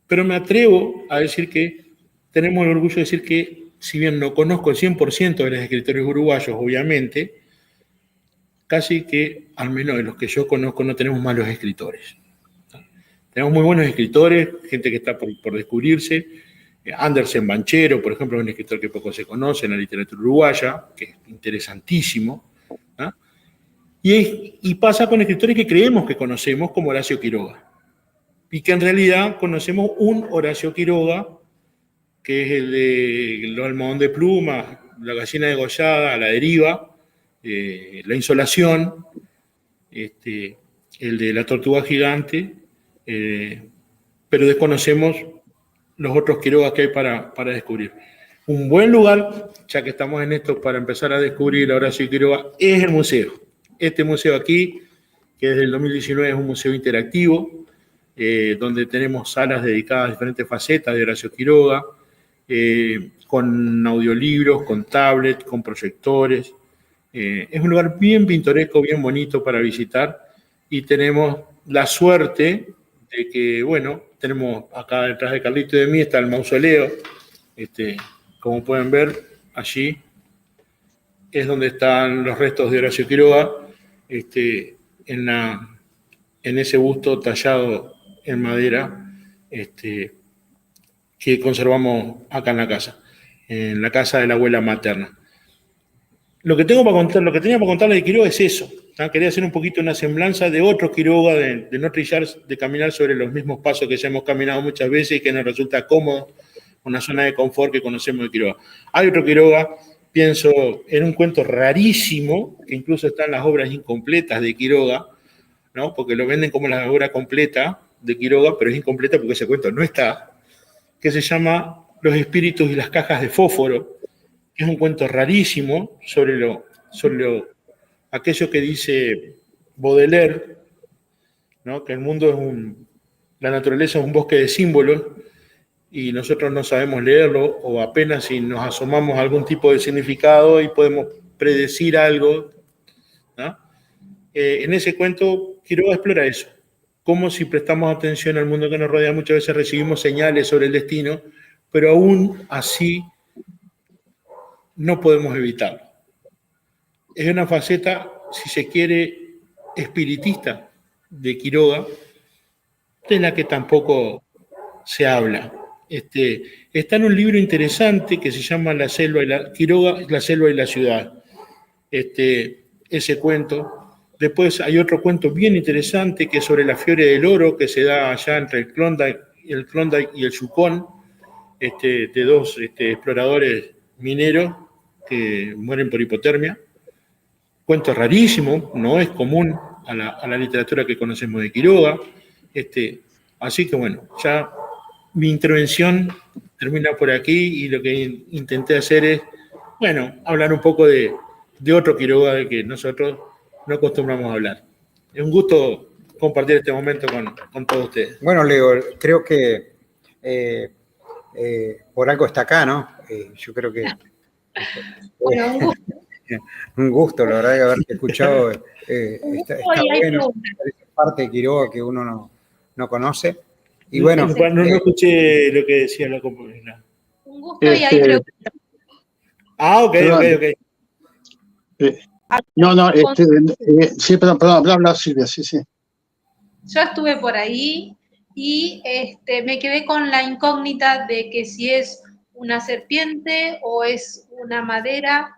pero me atrevo a decir que tenemos el orgullo de decir que, si bien no conozco el 100% de los escritores uruguayos, obviamente, casi que, al menos de los que yo conozco, no tenemos malos escritores. Tenemos muy buenos escritores, gente que está por descubrirse. Andersen Banchero, por ejemplo, es un escritor que poco se conoce en la literatura uruguaya, que es interesantísimo. ¿Ah? Y pasa con escritores que creemos que conocemos, como Horacio Quiroga. Y que en realidad conocemos un Horacio Quiroga, que es el de El almohadón de plumas, La gallina degollada, La deriva, La insolación, el de La tortuga gigante, pero desconocemos los otros Quirogas que hay para descubrir. Un buen lugar, ya que estamos en esto, para empezar a descubrir a Horacio Quiroga, es el museo. Este museo aquí, que desde el 2019 es un museo interactivo, donde tenemos salas dedicadas a diferentes facetas de Horacio Quiroga, con audiolibros, con tablets, con proyectores. Es un lugar bien pintoresco, bien bonito para visitar, y tenemos la suerte de que, bueno, tenemos acá detrás de Carlito y de mí está el mausoleo. Como pueden ver, allí es donde están los restos de Horacio Quiroga, en ese busto tallado en madera, que conservamos acá en la casa de la abuela materna. Lo que tenía para contarles de Quiroga es eso. Quería hacer un poquito una semblanza de otro Quiroga, de no trillar, de caminar sobre los mismos pasos que ya hemos caminado muchas veces y que nos resulta cómodo, una zona de confort que conocemos de Quiroga. Hay otro Quiroga, pienso en un cuento rarísimo, que incluso está en las obras incompletas de Quiroga, ¿no? Porque lo venden como la obra completa de Quiroga, pero es incompleta porque ese cuento no está, que se llama Los espíritus y las cajas de fósforo, que es un cuento rarísimo sobre aquello que dice Baudelaire, ¿no? Que el mundo la naturaleza es un bosque de símbolos y nosotros no sabemos leerlo, o apenas si nos asomamos a algún tipo de significado y podemos predecir algo, ¿no? En ese cuento Quiroga explora eso, cómo si prestamos atención al mundo que nos rodea muchas veces recibimos señales sobre el destino, pero aún así no podemos evitarlo. Es una faceta, si se quiere, espiritista de Quiroga, de la que tampoco se habla. Está en un libro interesante que se llama Quiroga, La selva y la ciudad. Ese cuento. Después hay otro cuento bien interesante que es sobre la fiebre del oro que se da allá entre el Klondike y el Yukon, de dos exploradores mineros que mueren por hipotermia. Cuento rarísimo, no es común a la literatura que conocemos de Quiroga. Así que bueno, ya mi intervención termina por aquí y lo que intenté hacer es, bueno, hablar un poco de otro Quiroga del que nosotros no acostumbramos a hablar. Es un gusto compartir este momento con todos ustedes. Bueno, Leo, creo que por algo está acá, ¿no? Yo creo que... Bueno, un gusto. Un gusto, la verdad, de haberte escuchado. Está bueno, esa parte de Quiroga que uno no conoce. Y bueno, no escuché lo que decía la compañera. Un gusto y hay preguntas. Ok. Sí, perdón, habla Silvia, sí. Yo estuve por ahí y me quedé con la incógnita de que si es una serpiente o es una madera.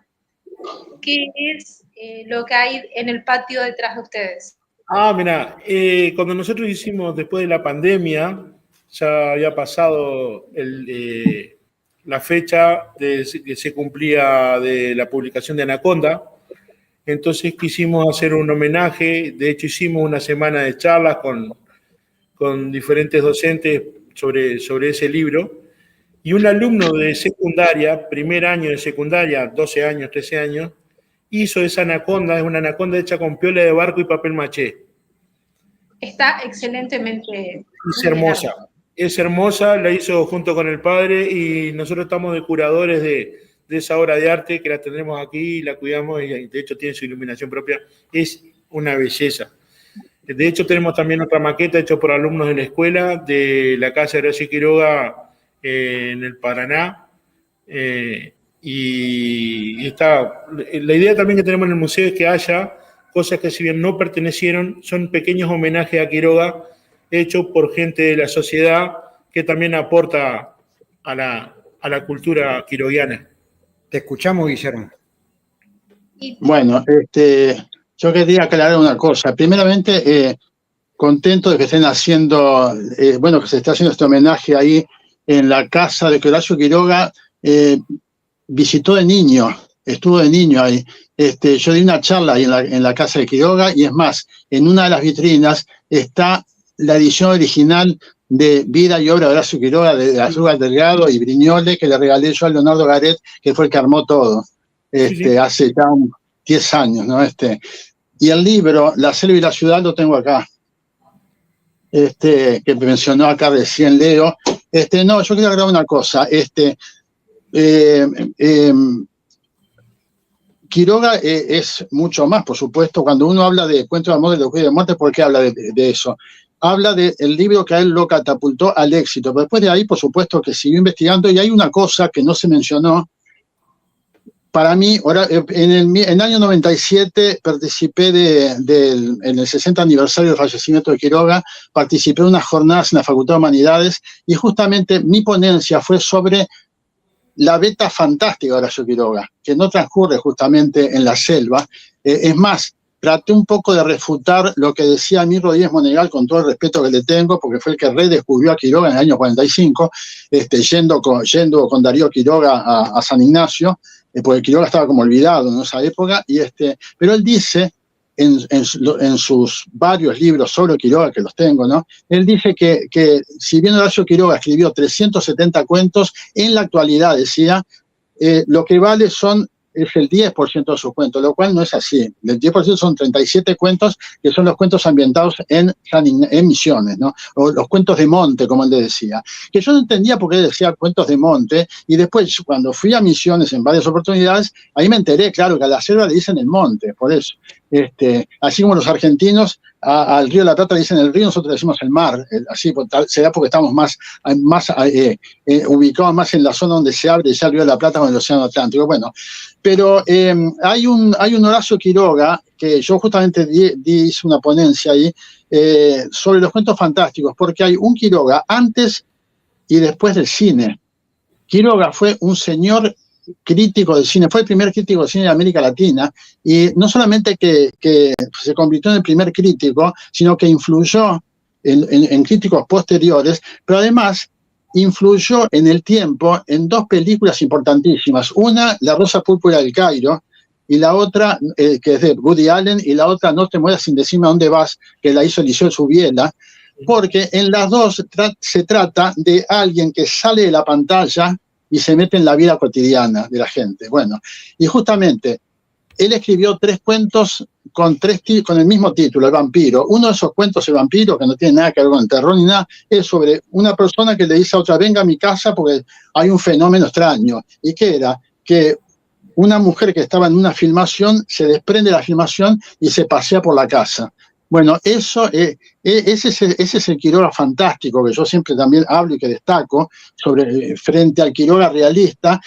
¿Qué es lo que hay en el patio detrás de ustedes? Mira, cuando nosotros hicimos después de la pandemia, ya había pasado la fecha que se cumplía de la publicación de Anaconda, entonces quisimos hacer un homenaje, de hecho hicimos una semana de charlas con diferentes docentes sobre ese libro, y un alumno de secundaria, primer año de secundaria, 12 años, 13 años, hizo esa anaconda, es una anaconda hecha con piola de barco y papel maché. Está excelentemente... Es hermosa, la hizo junto con el padre y nosotros estamos de curadores de de esa obra de arte que la tendremos aquí, la cuidamos y de hecho tiene su iluminación propia. Es una belleza. De hecho, tenemos también otra maqueta hecha por alumnos de la escuela de la casa de Horacio Quiroga en el Paraná. Y está, la idea también que tenemos en el museo es que haya cosas que, si bien no pertenecieron, son pequeños homenajes a Quiroga hechos por gente de la sociedad que también aporta a la cultura quiroguiana. Te escuchamos, Guillermo. Bueno, yo quería aclarar una cosa. Primeramente, contento de que estén haciendo, que se esté haciendo este homenaje ahí en la casa de que Horacio Quiroga visitó de niño, estuvo de niño ahí. Yo di una charla ahí en la casa de Quiroga y es más, en una de las vitrinas está la edición original de Vida y Obra de Horacio Quiroga, de Asdrúbal Delgado y Brignole, que le regalé yo a Leonardo Garet, que fue el que armó todo, hace ya 10 años, ¿no? Y el libro, La selva y la ciudad, lo tengo acá, que mencionó acá recién Leo. No, yo quiero agregar una cosa, Quiroga es mucho más, por supuesto. Cuando uno habla de Cuentos de amor, de locura y de muerte, ¿por qué habla de eso? Habla del libro que a él lo catapultó al éxito. Pero después de ahí, por supuesto, que siguió investigando. Y hay una cosa que no se mencionó. Para mí, en el año 97 participé en el 60 aniversario del fallecimiento de Quiroga, participé en unas jornadas en la Facultad de Humanidades y justamente mi ponencia fue sobre la beta fantástica de Horacio Quiroga, que no transcurre justamente en la selva. Es más, traté un poco de refutar lo que decía a mí Rodríguez Monegal, con todo el respeto que le tengo, porque fue el que redescubrió a Quiroga en el año 45, yendo con Darío Quiroga a San Ignacio, porque Quiroga estaba como olvidado en esa época, pero él dice en sus varios libros sobre Quiroga, que los tengo, ¿no? Él dice que si bien Horacio Quiroga escribió 370 cuentos, en la actualidad, decía, lo que vale es el 10% de sus cuentos, lo cual no es así. El 10% son 37 cuentos, que son los cuentos ambientados en Misiones, ¿no? O los cuentos de monte, como él le decía. Que yo no entendía por qué decía cuentos de monte, y después, cuando fui a Misiones en varias oportunidades, ahí me enteré, claro, que a la selva le dicen el monte, por eso. Así como los argentinos al Río de la Plata le dicen el río, nosotros le decimos el mar, así será porque estamos más ubicados más en la zona donde se abre ya el Río de la Plata con el Océano Atlántico. Bueno, pero hay un Horacio Quiroga, que yo justamente hice una ponencia ahí, sobre los cuentos fantásticos, porque hay un Quiroga antes y después del cine. Quiroga fue un señor crítico de cine, fue el primer crítico de cine de América Latina, y no solamente que se convirtió en el primer crítico, sino que influyó en críticos posteriores, pero además influyó en el tiempo en dos películas importantísimas, una, La Rosa Púrpura del Cairo, y la otra, que es de Woody Allen, y la otra, No te mueras sin decirme a dónde vas, que la hizo Eliseo Subiela, porque en las dos se trata de alguien que sale de la pantalla y se mete en la vida cotidiana de la gente. Bueno, y justamente, él escribió 3 cuentos con el mismo título, El vampiro. Uno de esos cuentos, El vampiro, que no tiene nada que ver con el terror ni nada, es sobre una persona que le dice a otra, venga a mi casa porque hay un fenómeno extraño. ¿Y qué era? Que una mujer que estaba en una filmación se desprende de la filmación y se pasea por la casa. Bueno, ese es el Quiroga fantástico que yo siempre también hablo y que destaco frente al Quiroga realista.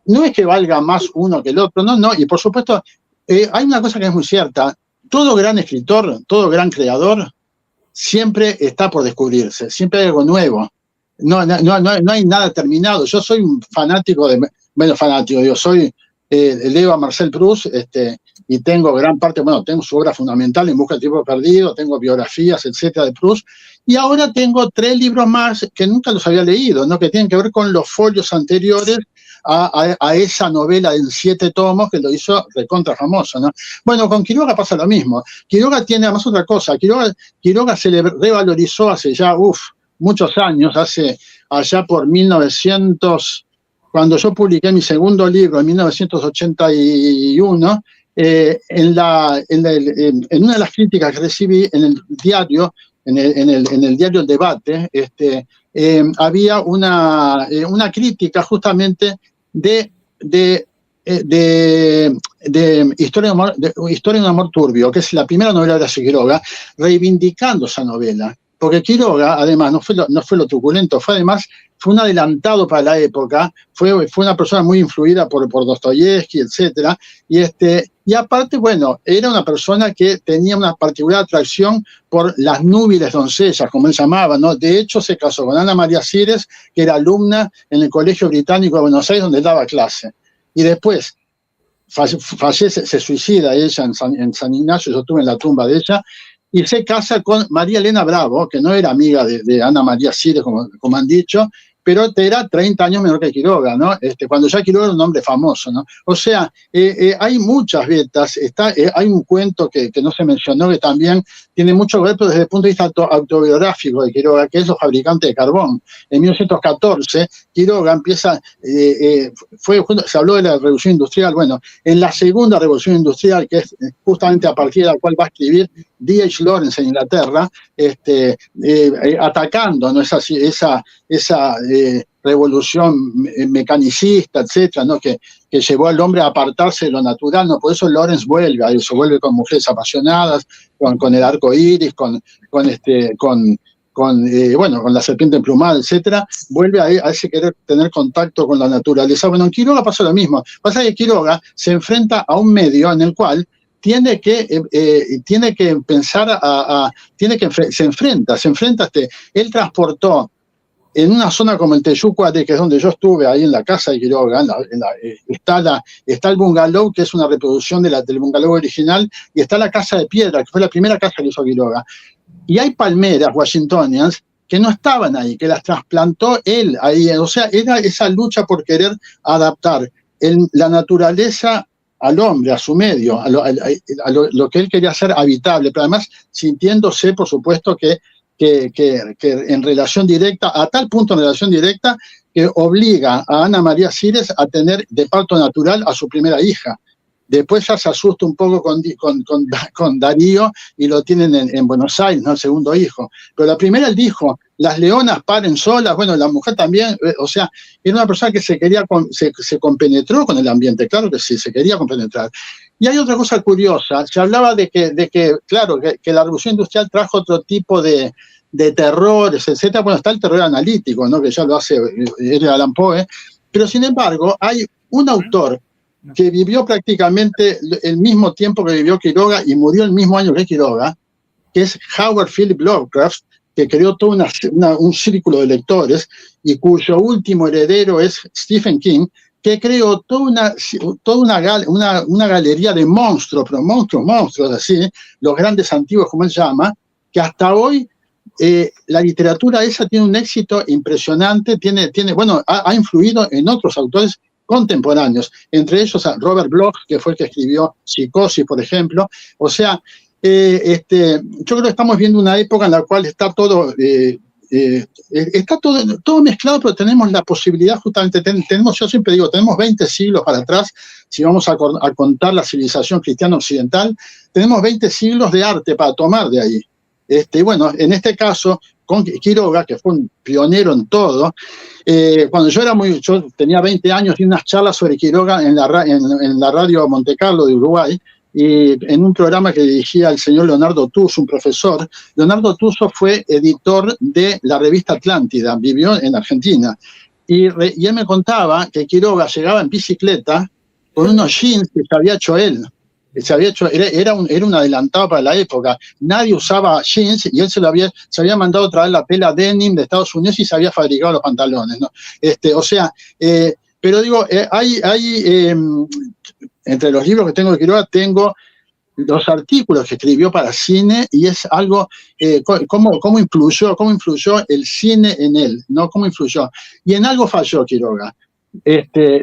No es que valga más uno que el otro, no, y por supuesto hay una cosa que es muy cierta, todo gran escritor, todo gran creador siempre está por descubrirse, siempre hay algo nuevo, no hay nada terminado. Yo soy un fanático soy leo a Marcel Proust, y tengo gran parte, tengo su obra fundamental, En busca del tiempo perdido, tengo biografías, etcétera, de Proust, y ahora tengo 3 libros más que nunca los había leído, ¿no? Que tienen que ver con los folios anteriores a esa novela en 7 tomos que lo hizo recontra famoso, ¿no? Bueno, con Quiroga pasa lo mismo. Quiroga tiene además otra cosa, Quiroga se le revalorizó hace ya, muchos años, allá por 1900, cuando yo publiqué mi segundo libro en 1981, en una de las críticas que recibí en el diario, en el diario El Debate, había una crítica justamente de Historia de un amor turbio, que es la primera novela de Horacio Quiroga, reivindicando esa novela. Porque Quiroga, además, no fue lo truculento, fue un adelantado para la época, fue una persona muy influida por Dostoyevsky, etc. Y aparte, bueno, era una persona que tenía una particular atracción por las núbiles doncellas, como él llamaba, ¿no? De hecho, se casó con Ana María Sires, que era alumna en el Colegio Británico de Buenos Aires, donde él daba clase. Y después fallece, se suicida ella en San Ignacio, yo estuve en la tumba de ella, y se casa con María Elena Bravo, que no era amiga de Ana María Sires, como han dicho, pero era 30 años menor que Quiroga, ¿no? Cuando ya Quiroga era un hombre famoso, ¿no? O sea, hay muchas vetas, hay un cuento que no se mencionó, que también tiene mucho que ver, pero desde el punto de vista autobiográfico de Quiroga, que es Los fabricantes de carbón. En 1914, Quiroga empieza, se habló de la revolución industrial, bueno, en la segunda revolución industrial, que es justamente a partir de la cual va a escribir D.H. Lawrence en Inglaterra, atacando, ¿no? esa revolución mecanicista, etcétera, ¿no? que llevó al hombre a apartarse de lo natural, ¿no? Por eso Lawrence vuelve a eso, vuelve con mujeres apasionadas, con el arco iris, con la serpiente emplumada, etcétera, vuelve a ese querer tener contacto con la naturaleza. Bueno, en Quiroga pasa lo mismo. Pasa que Quiroga se enfrenta a un medio en el cual tiene que pensar se enfrenta. Él transportó en una zona como el Teyucuate, que es donde yo estuve, ahí en la casa de Quiroga, está el bungalow, que es una reproducción del bungalow original, y está la casa de piedra, que fue la primera casa que hizo Quiroga. Y hay palmeras washingtonianas que no estaban ahí, que las trasplantó él ahí. O sea, era esa lucha por querer adaptar la naturaleza al hombre, a su medio, a lo que él quería hacer habitable, pero además sintiéndose, por supuesto, que en relación directa, a tal punto en relación directa, que obliga a Ana María Sires a tener de parto natural a su primera hija. Después ya se asusta un poco con Darío y lo tienen en Buenos Aires, ¿no? El segundo hijo. Pero la primera él dijo, las leonas paren solas, bueno, la mujer también, o sea, era una persona que se compenetró con el ambiente, claro que sí, se quería compenetrar. Y hay otra cosa curiosa, se hablaba de que la revolución industrial trajo otro tipo de terrores, etcétera. Bueno, está el terror analítico, ¿no? Que ya lo hace Edgar Allan Poe, pero sin embargo hay un autor que vivió prácticamente el mismo tiempo que vivió Quiroga y murió el mismo año que Quiroga, que es Howard Philip Lovecraft, que creó todo un círculo de lectores y cuyo último heredero es Stephen King, que creó toda una galería de monstruos, pero monstruos, así, los grandes antiguos, como él llama, que hasta hoy la literatura esa tiene un éxito impresionante, ha influido en otros autores contemporáneos, entre ellos a Robert Bloch, que fue el que escribió Psicosis, por ejemplo. O sea, yo creo que estamos viendo una época en la cual está todo mezclado, pero tenemos la posibilidad justamente, yo siempre digo, tenemos 20 siglos para atrás, si vamos a contar la civilización cristiana occidental, tenemos 20 siglos de arte para tomar de ahí. Bueno, en este caso, con Quiroga, que fue un pionero en todo, cuando yo tenía 20 años, di unas charlas sobre Quiroga en la radio Monte Carlo de Uruguay, y en un programa que dirigía el señor Leonardo Tuso, un profesor. Leonardo Tuso fue editor de la revista Atlántida, vivió en Argentina, y él me contaba que Quiroga llegaba en bicicleta con unos jeans que se había hecho él. Era un adelantado para la época. Nadie usaba jeans y él se había mandado traer la tela denim de Estados Unidos y se había fabricado los pantalones, ¿no? Pero digo, entre los libros que tengo de Quiroga, tengo los artículos que escribió para cine, y es algo, cómo influyó el cine en él, ¿no? Cómo influyó. Y en algo falló Quiroga.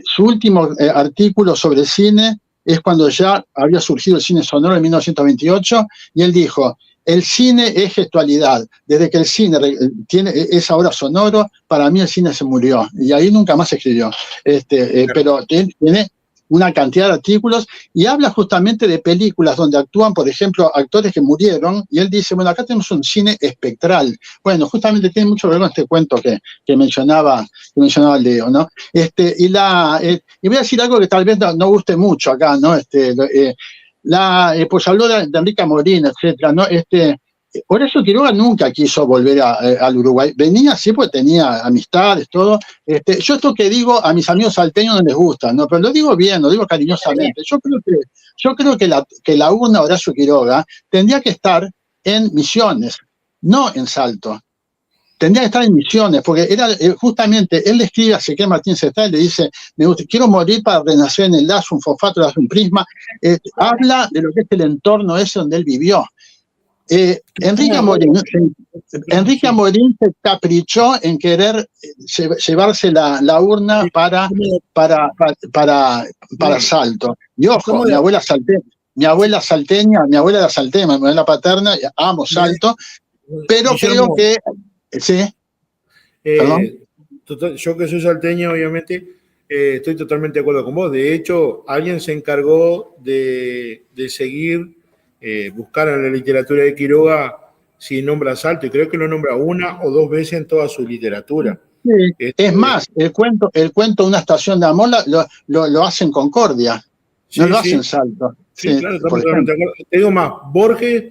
Su último artículo sobre cine es cuando ya había surgido el cine sonoro en 1928, y él dijo, el cine es gestualidad. Desde que el cine es ahora sonoro, para mí el cine se murió. Y ahí nunca más escribió. Pero una cantidad de artículos y habla justamente de películas donde actúan, por ejemplo, actores que murieron, y él dice, bueno, acá tenemos un cine espectral. Bueno, justamente tiene mucho que ver con este cuento que mencionaba Leo, ¿no? Y voy a decir algo que tal vez no guste mucho acá, ¿no? Pues habló de Enrique Amorín, etcétera, ¿no? Horacio Quiroga nunca quiso volver al Uruguay. Venía, sí, porque tenía amistades, todo. Yo esto que digo a mis amigos salteños no les gusta, ¿no? Pero lo digo bien, lo digo cariñosamente. Yo creo que la urna Horacio Quiroga tendría que estar en Misiones, no en Salto. Tendría que estar en Misiones, porque era justamente, él le escribe a Ezequiel Martínez Estrada y le dice, quiero morir para renacer en el lazo, un fosfato, un prisma. Habla de lo que es el entorno ese donde él vivió. Enrique Amorín se caprichó en querer llevarse la urna para Salto. Y ojo, mi abuela salteña, mi abuela paterna, amo Salto, pero creo que sí. Yo que soy salteño, obviamente, estoy totalmente de acuerdo con vos. De hecho, alguien se encargó de seguir, buscar en la literatura de Quiroga si nombra Salto, y creo que lo nombra una o dos veces en toda su literatura. Sí, es más, el cuento Una estación de amor lo hace en Concordia, no lo hace en Salto. Sí, claro, totalmente de acuerdo. Te digo más, Borges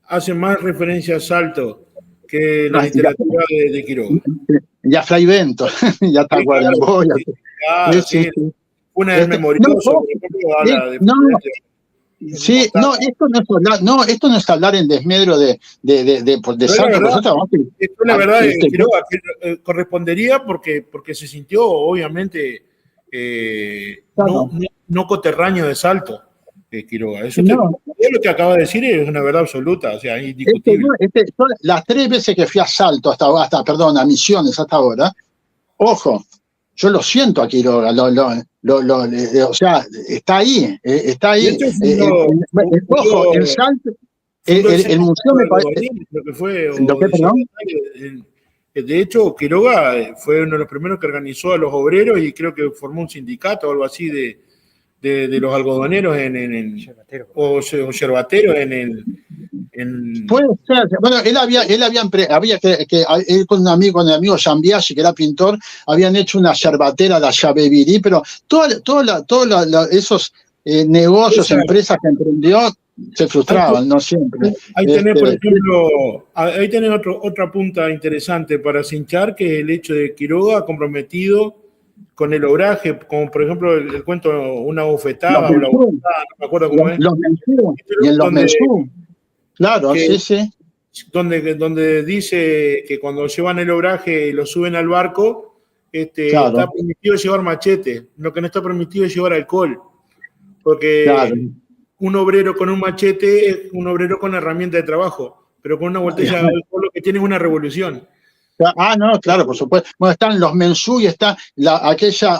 hace más referencia a Salto que la literatura de Quiroga. Y a Fray Bento, ya está Guarambo. Una del Memorioso, por ejemplo, habla de... Sí, no, esto no es hablar en desmedro de Salto. La verdad, Quiroga correspondería porque se sintió, obviamente, no coterráneo de Salto. Quiroga. Eso lo que acaba de decir es una verdad absoluta, o sea, indiscutible. Las 3 veces que fui a Salto a Misiones hasta ahora, ojo, yo lo siento a Quiroga, o sea, está ahí. Ojo, el Salto, el museo me parece... De hecho, Quiroga fue uno de los primeros que organizó a los obreros y creo que formó un sindicato o algo así de los algodoneros o yerbateros Puede ser. Bueno, él con el amigo Giambiasi, que era pintor, habían hecho una yerbatera, la Llavevirí, pero todos esos negocios, empresas que emprendió se frustraban, no siempre. Ahí tenés, por ejemplo, ahí tenés otra punta interesante para cinchar, que es el hecho de Quiroga comprometido con el obraje, como por ejemplo el cuento Una bofetada, no me acuerdo cómo es. Y en los Mensú. Claro, sí. Donde dice que cuando llevan el obraje y lo suben al barco, está permitido llevar machete, lo que no está permitido es llevar alcohol. Porque un obrero con un machete es un obrero con herramienta de trabajo, pero con una botella de alcohol lo que tiene es una revolución. No, claro, por supuesto. Bueno, están los Mensú y está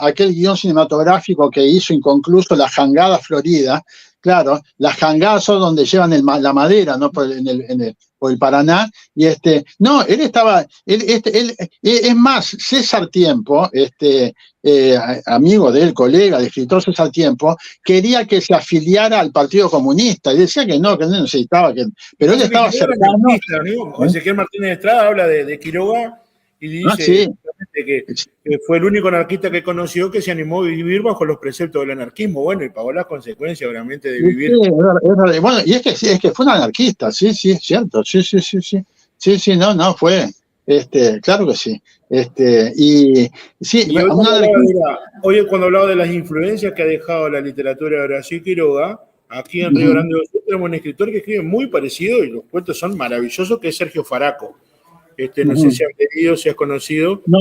aquel guión cinematográfico que hizo inconcluso, La Jangada Florida. Claro, las jangadas son donde llevan la madera, ¿no? Por el Paraná. Y él estaba, es más, César Tiempo, amigo de él, colega, de escritor César Tiempo, quería que se afiliara al Partido Comunista. Y decía que no necesitaba pero él estaba cercano. Ezequiel Martínez Estrada habla de Quiroga y dice que fue el único anarquista que conoció que se animó a vivir bajo los preceptos del anarquismo. Bueno, y pagó las consecuencias, obviamente, de vivir. Bueno, y es que fue un anarquista, sí, es cierto, sí, fue, claro que sí. Hoy cuando hablaba de las influencias que ha dejado la literatura de Horacio Quiroga, aquí en Río Grande do Sul tenemos un escritor que escribe muy parecido y los cuentos son maravillosos, que es Sergio Faraco. No sé si has leído, si has conocido. No.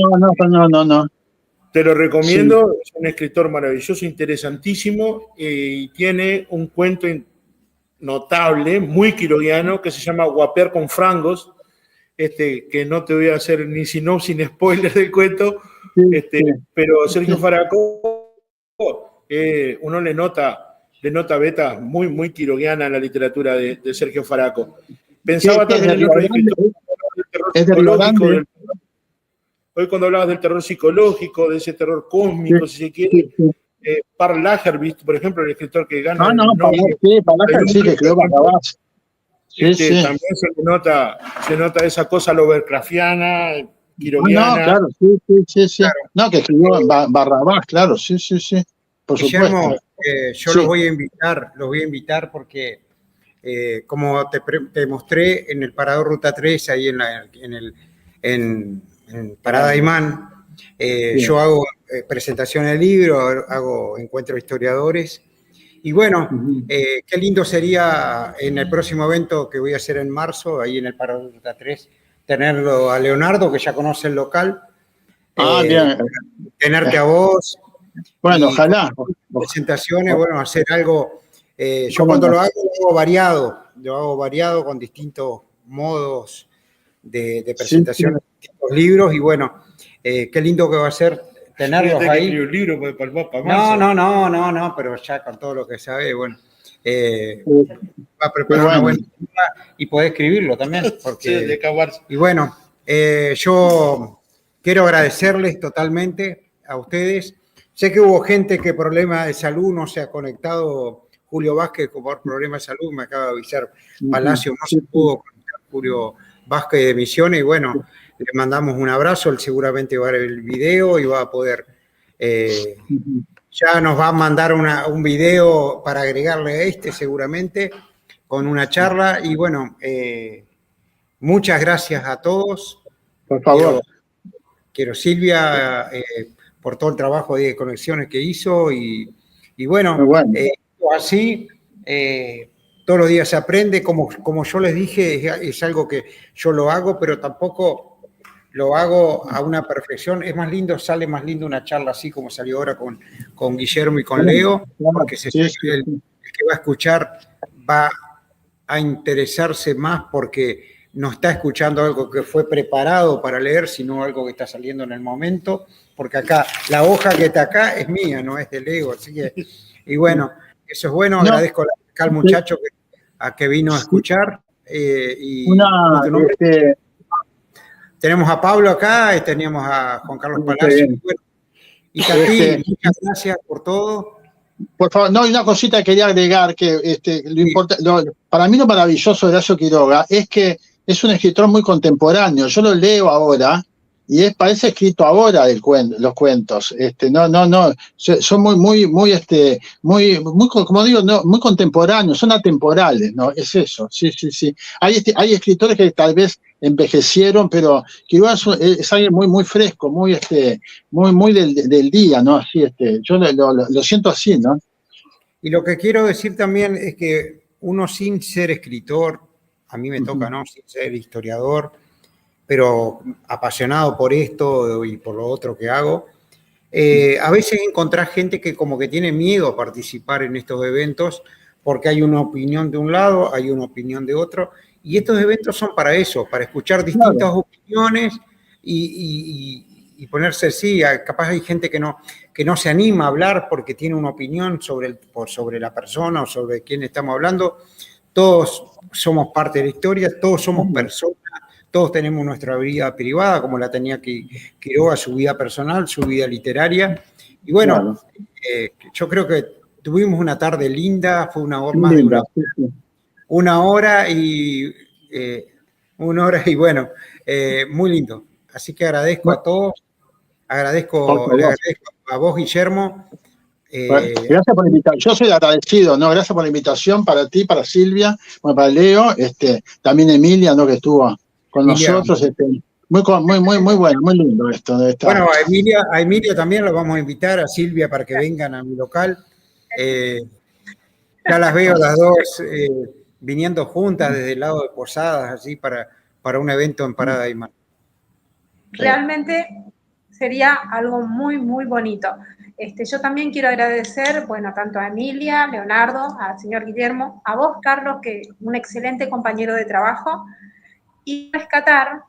Te lo recomiendo, es un escritor maravilloso, interesantísimo, y tiene un cuento notable, muy quiroguiano, que se llama Guapear con frangos, que no te voy a hacer ni sinopsis ni spoiler del cuento, pero Sergio Faraco, uno le nota beta muy, muy quiroguiana en la literatura de Sergio Faraco. Pensaba también en otro escritor. Hoy cuando hablabas del terror psicológico, de ese terror cósmico, si se quiere, Parlager, ¿viste? Por ejemplo, el escritor que gana. No, Parlager sí, que escribió Barrabás. Sí. También se nota esa cosa Lovecraftiana, quiroguiana. No, claro, sí. Claro. No, que escribió Barrabás, claro, sí. Por Guillermo, supuesto. Yo los voy a invitar porque, como te mostré en el Parador Ruta 3, ahí en Parada Aymán, yo hago presentación del libro, hago encuentros de historiadores. Y bueno, qué lindo sería en el próximo evento que voy a hacer en marzo, ahí en el Parador Ruta 3, tenerlo a Leonardo, que ya conoce el local. Bien. Tenerte a vos. Bueno, ojalá. Presentaciones, bueno, hacer algo. Yo cuando lo hago variado con distintos modos de presentación de distintos libros. Y bueno, qué lindo que va a ser tenerlos ahí. Un libro para el mapa. No, pero ya con todo lo que sabe, bueno. Va a preparar una buena y podés escribirlo también. Porque, y bueno, yo quiero agradecerles totalmente a ustedes. Sé que hubo gente que problema de salud no se ha conectado. Julio Vázquez por problemas de salud, me acaba de avisar Palacio, no se pudo conectar Julio Vázquez de Misiones. Y bueno, le mandamos un abrazo, él seguramente va a ver el video y va a poder... ya nos va a mandar un video para agregarle a seguramente, con una charla. Y bueno, muchas gracias a todos. Por favor. Quiero Silvia... por todo el trabajo de conexiones que hizo y bueno. Así todos los días se aprende, como yo les dije, es algo que yo lo hago, pero tampoco lo hago a una perfección. Es más lindo, sale más lindo una charla así como salió ahora con Guillermo y con Leo, porque el que va a escuchar va a interesarse más porque no está escuchando algo que fue preparado para leer, sino algo que está saliendo en el momento, porque acá, la hoja que está acá es mía, no es de Leo, así que, y bueno, eso es bueno, agradezco al muchacho que vino a escuchar. Tenemos a Pablo acá, teníamos a Juan Carlos Palacio, y Tati, muchas gracias por todo. Por favor, no, hay una cosita que quería agregar, que para mí lo maravilloso de Horacio Quiroga es que es un escritor muy contemporáneo. Yo lo leo ahora y parece escrito ahora los cuentos. Son muy, como digo, muy contemporáneos, son atemporales, ¿no? Es eso, sí. Hay escritores que tal vez envejecieron, pero Quiroga es alguien muy fresco, muy del día, ¿no? Así, yo lo siento así, ¿no? Y lo que quiero decir también es que uno sin ser escritor, a mí me toca, ¿no? Sin ser historiador, pero apasionado por esto y por lo otro que hago, a veces encontrás gente que como que tiene miedo a participar en estos eventos porque hay una opinión de un lado, hay una opinión de otro, y estos eventos son para eso, para escuchar distintas opiniones y ponerse, capaz hay gente que no se anima a hablar porque tiene una opinión sobre la persona o sobre quién estamos hablando. Todos somos parte de la historia, todos somos personas, todos tenemos nuestra vida privada, como la tenía Quiroga, su vida personal, su vida literaria. Y bueno, yo creo que tuvimos una tarde linda, fue una hora más de una hora y bueno, muy lindo. Así que agradezco a todos, le agradezco a vos, Guillermo. Gracias por la invitación. Yo soy agradecido, ¿no? Gracias por la invitación para ti, para Silvia, para Leo, también Emilia, ¿no? Que estuvo con nosotros. Muy bueno, muy lindo esto. Bueno, a Emilia también la vamos a invitar, a Silvia para que vengan a mi local. Ya las veo las dos viniendo juntas desde el lado de Posadas, así para un evento en Parada Aymán. Realmente sería algo muy bonito. Yo también quiero agradecer, bueno, tanto a Emilia, Leonardo, al señor Guillermo, a vos, Carlos, que un excelente compañero de trabajo, y rescatar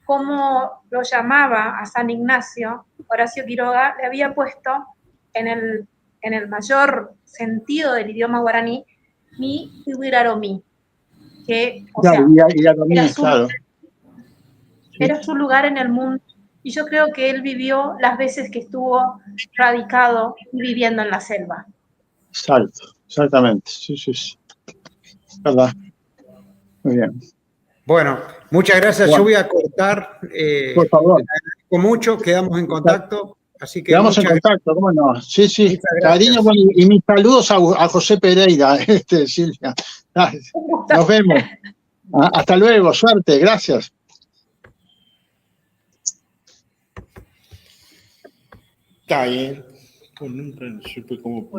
cómo lo llamaba a San Ignacio, Horacio Quiroga, le había puesto en el mayor sentido del idioma guaraní, mi Iwiraromi, que, o sea, era su lugar en el mundo, y yo creo que él vivió las veces que estuvo radicado y viviendo en la selva. Exacto, exactamente. Sí, sí, sí. ¿Verdad? Muy bien. Bueno, muchas gracias. Bueno, Yo voy a cortar. por favor. Le agradezco mucho, quedamos en contacto. Así que Quedamos en contacto, ¿cómo no? Sí, sí. muchas Cariño, gracias. bueno, y mis saludos a José Pereira, Silvia. Un gusto. Nos vemos. Hasta luego, suerte, gracias. Está bien. Pues nunca supe cómo.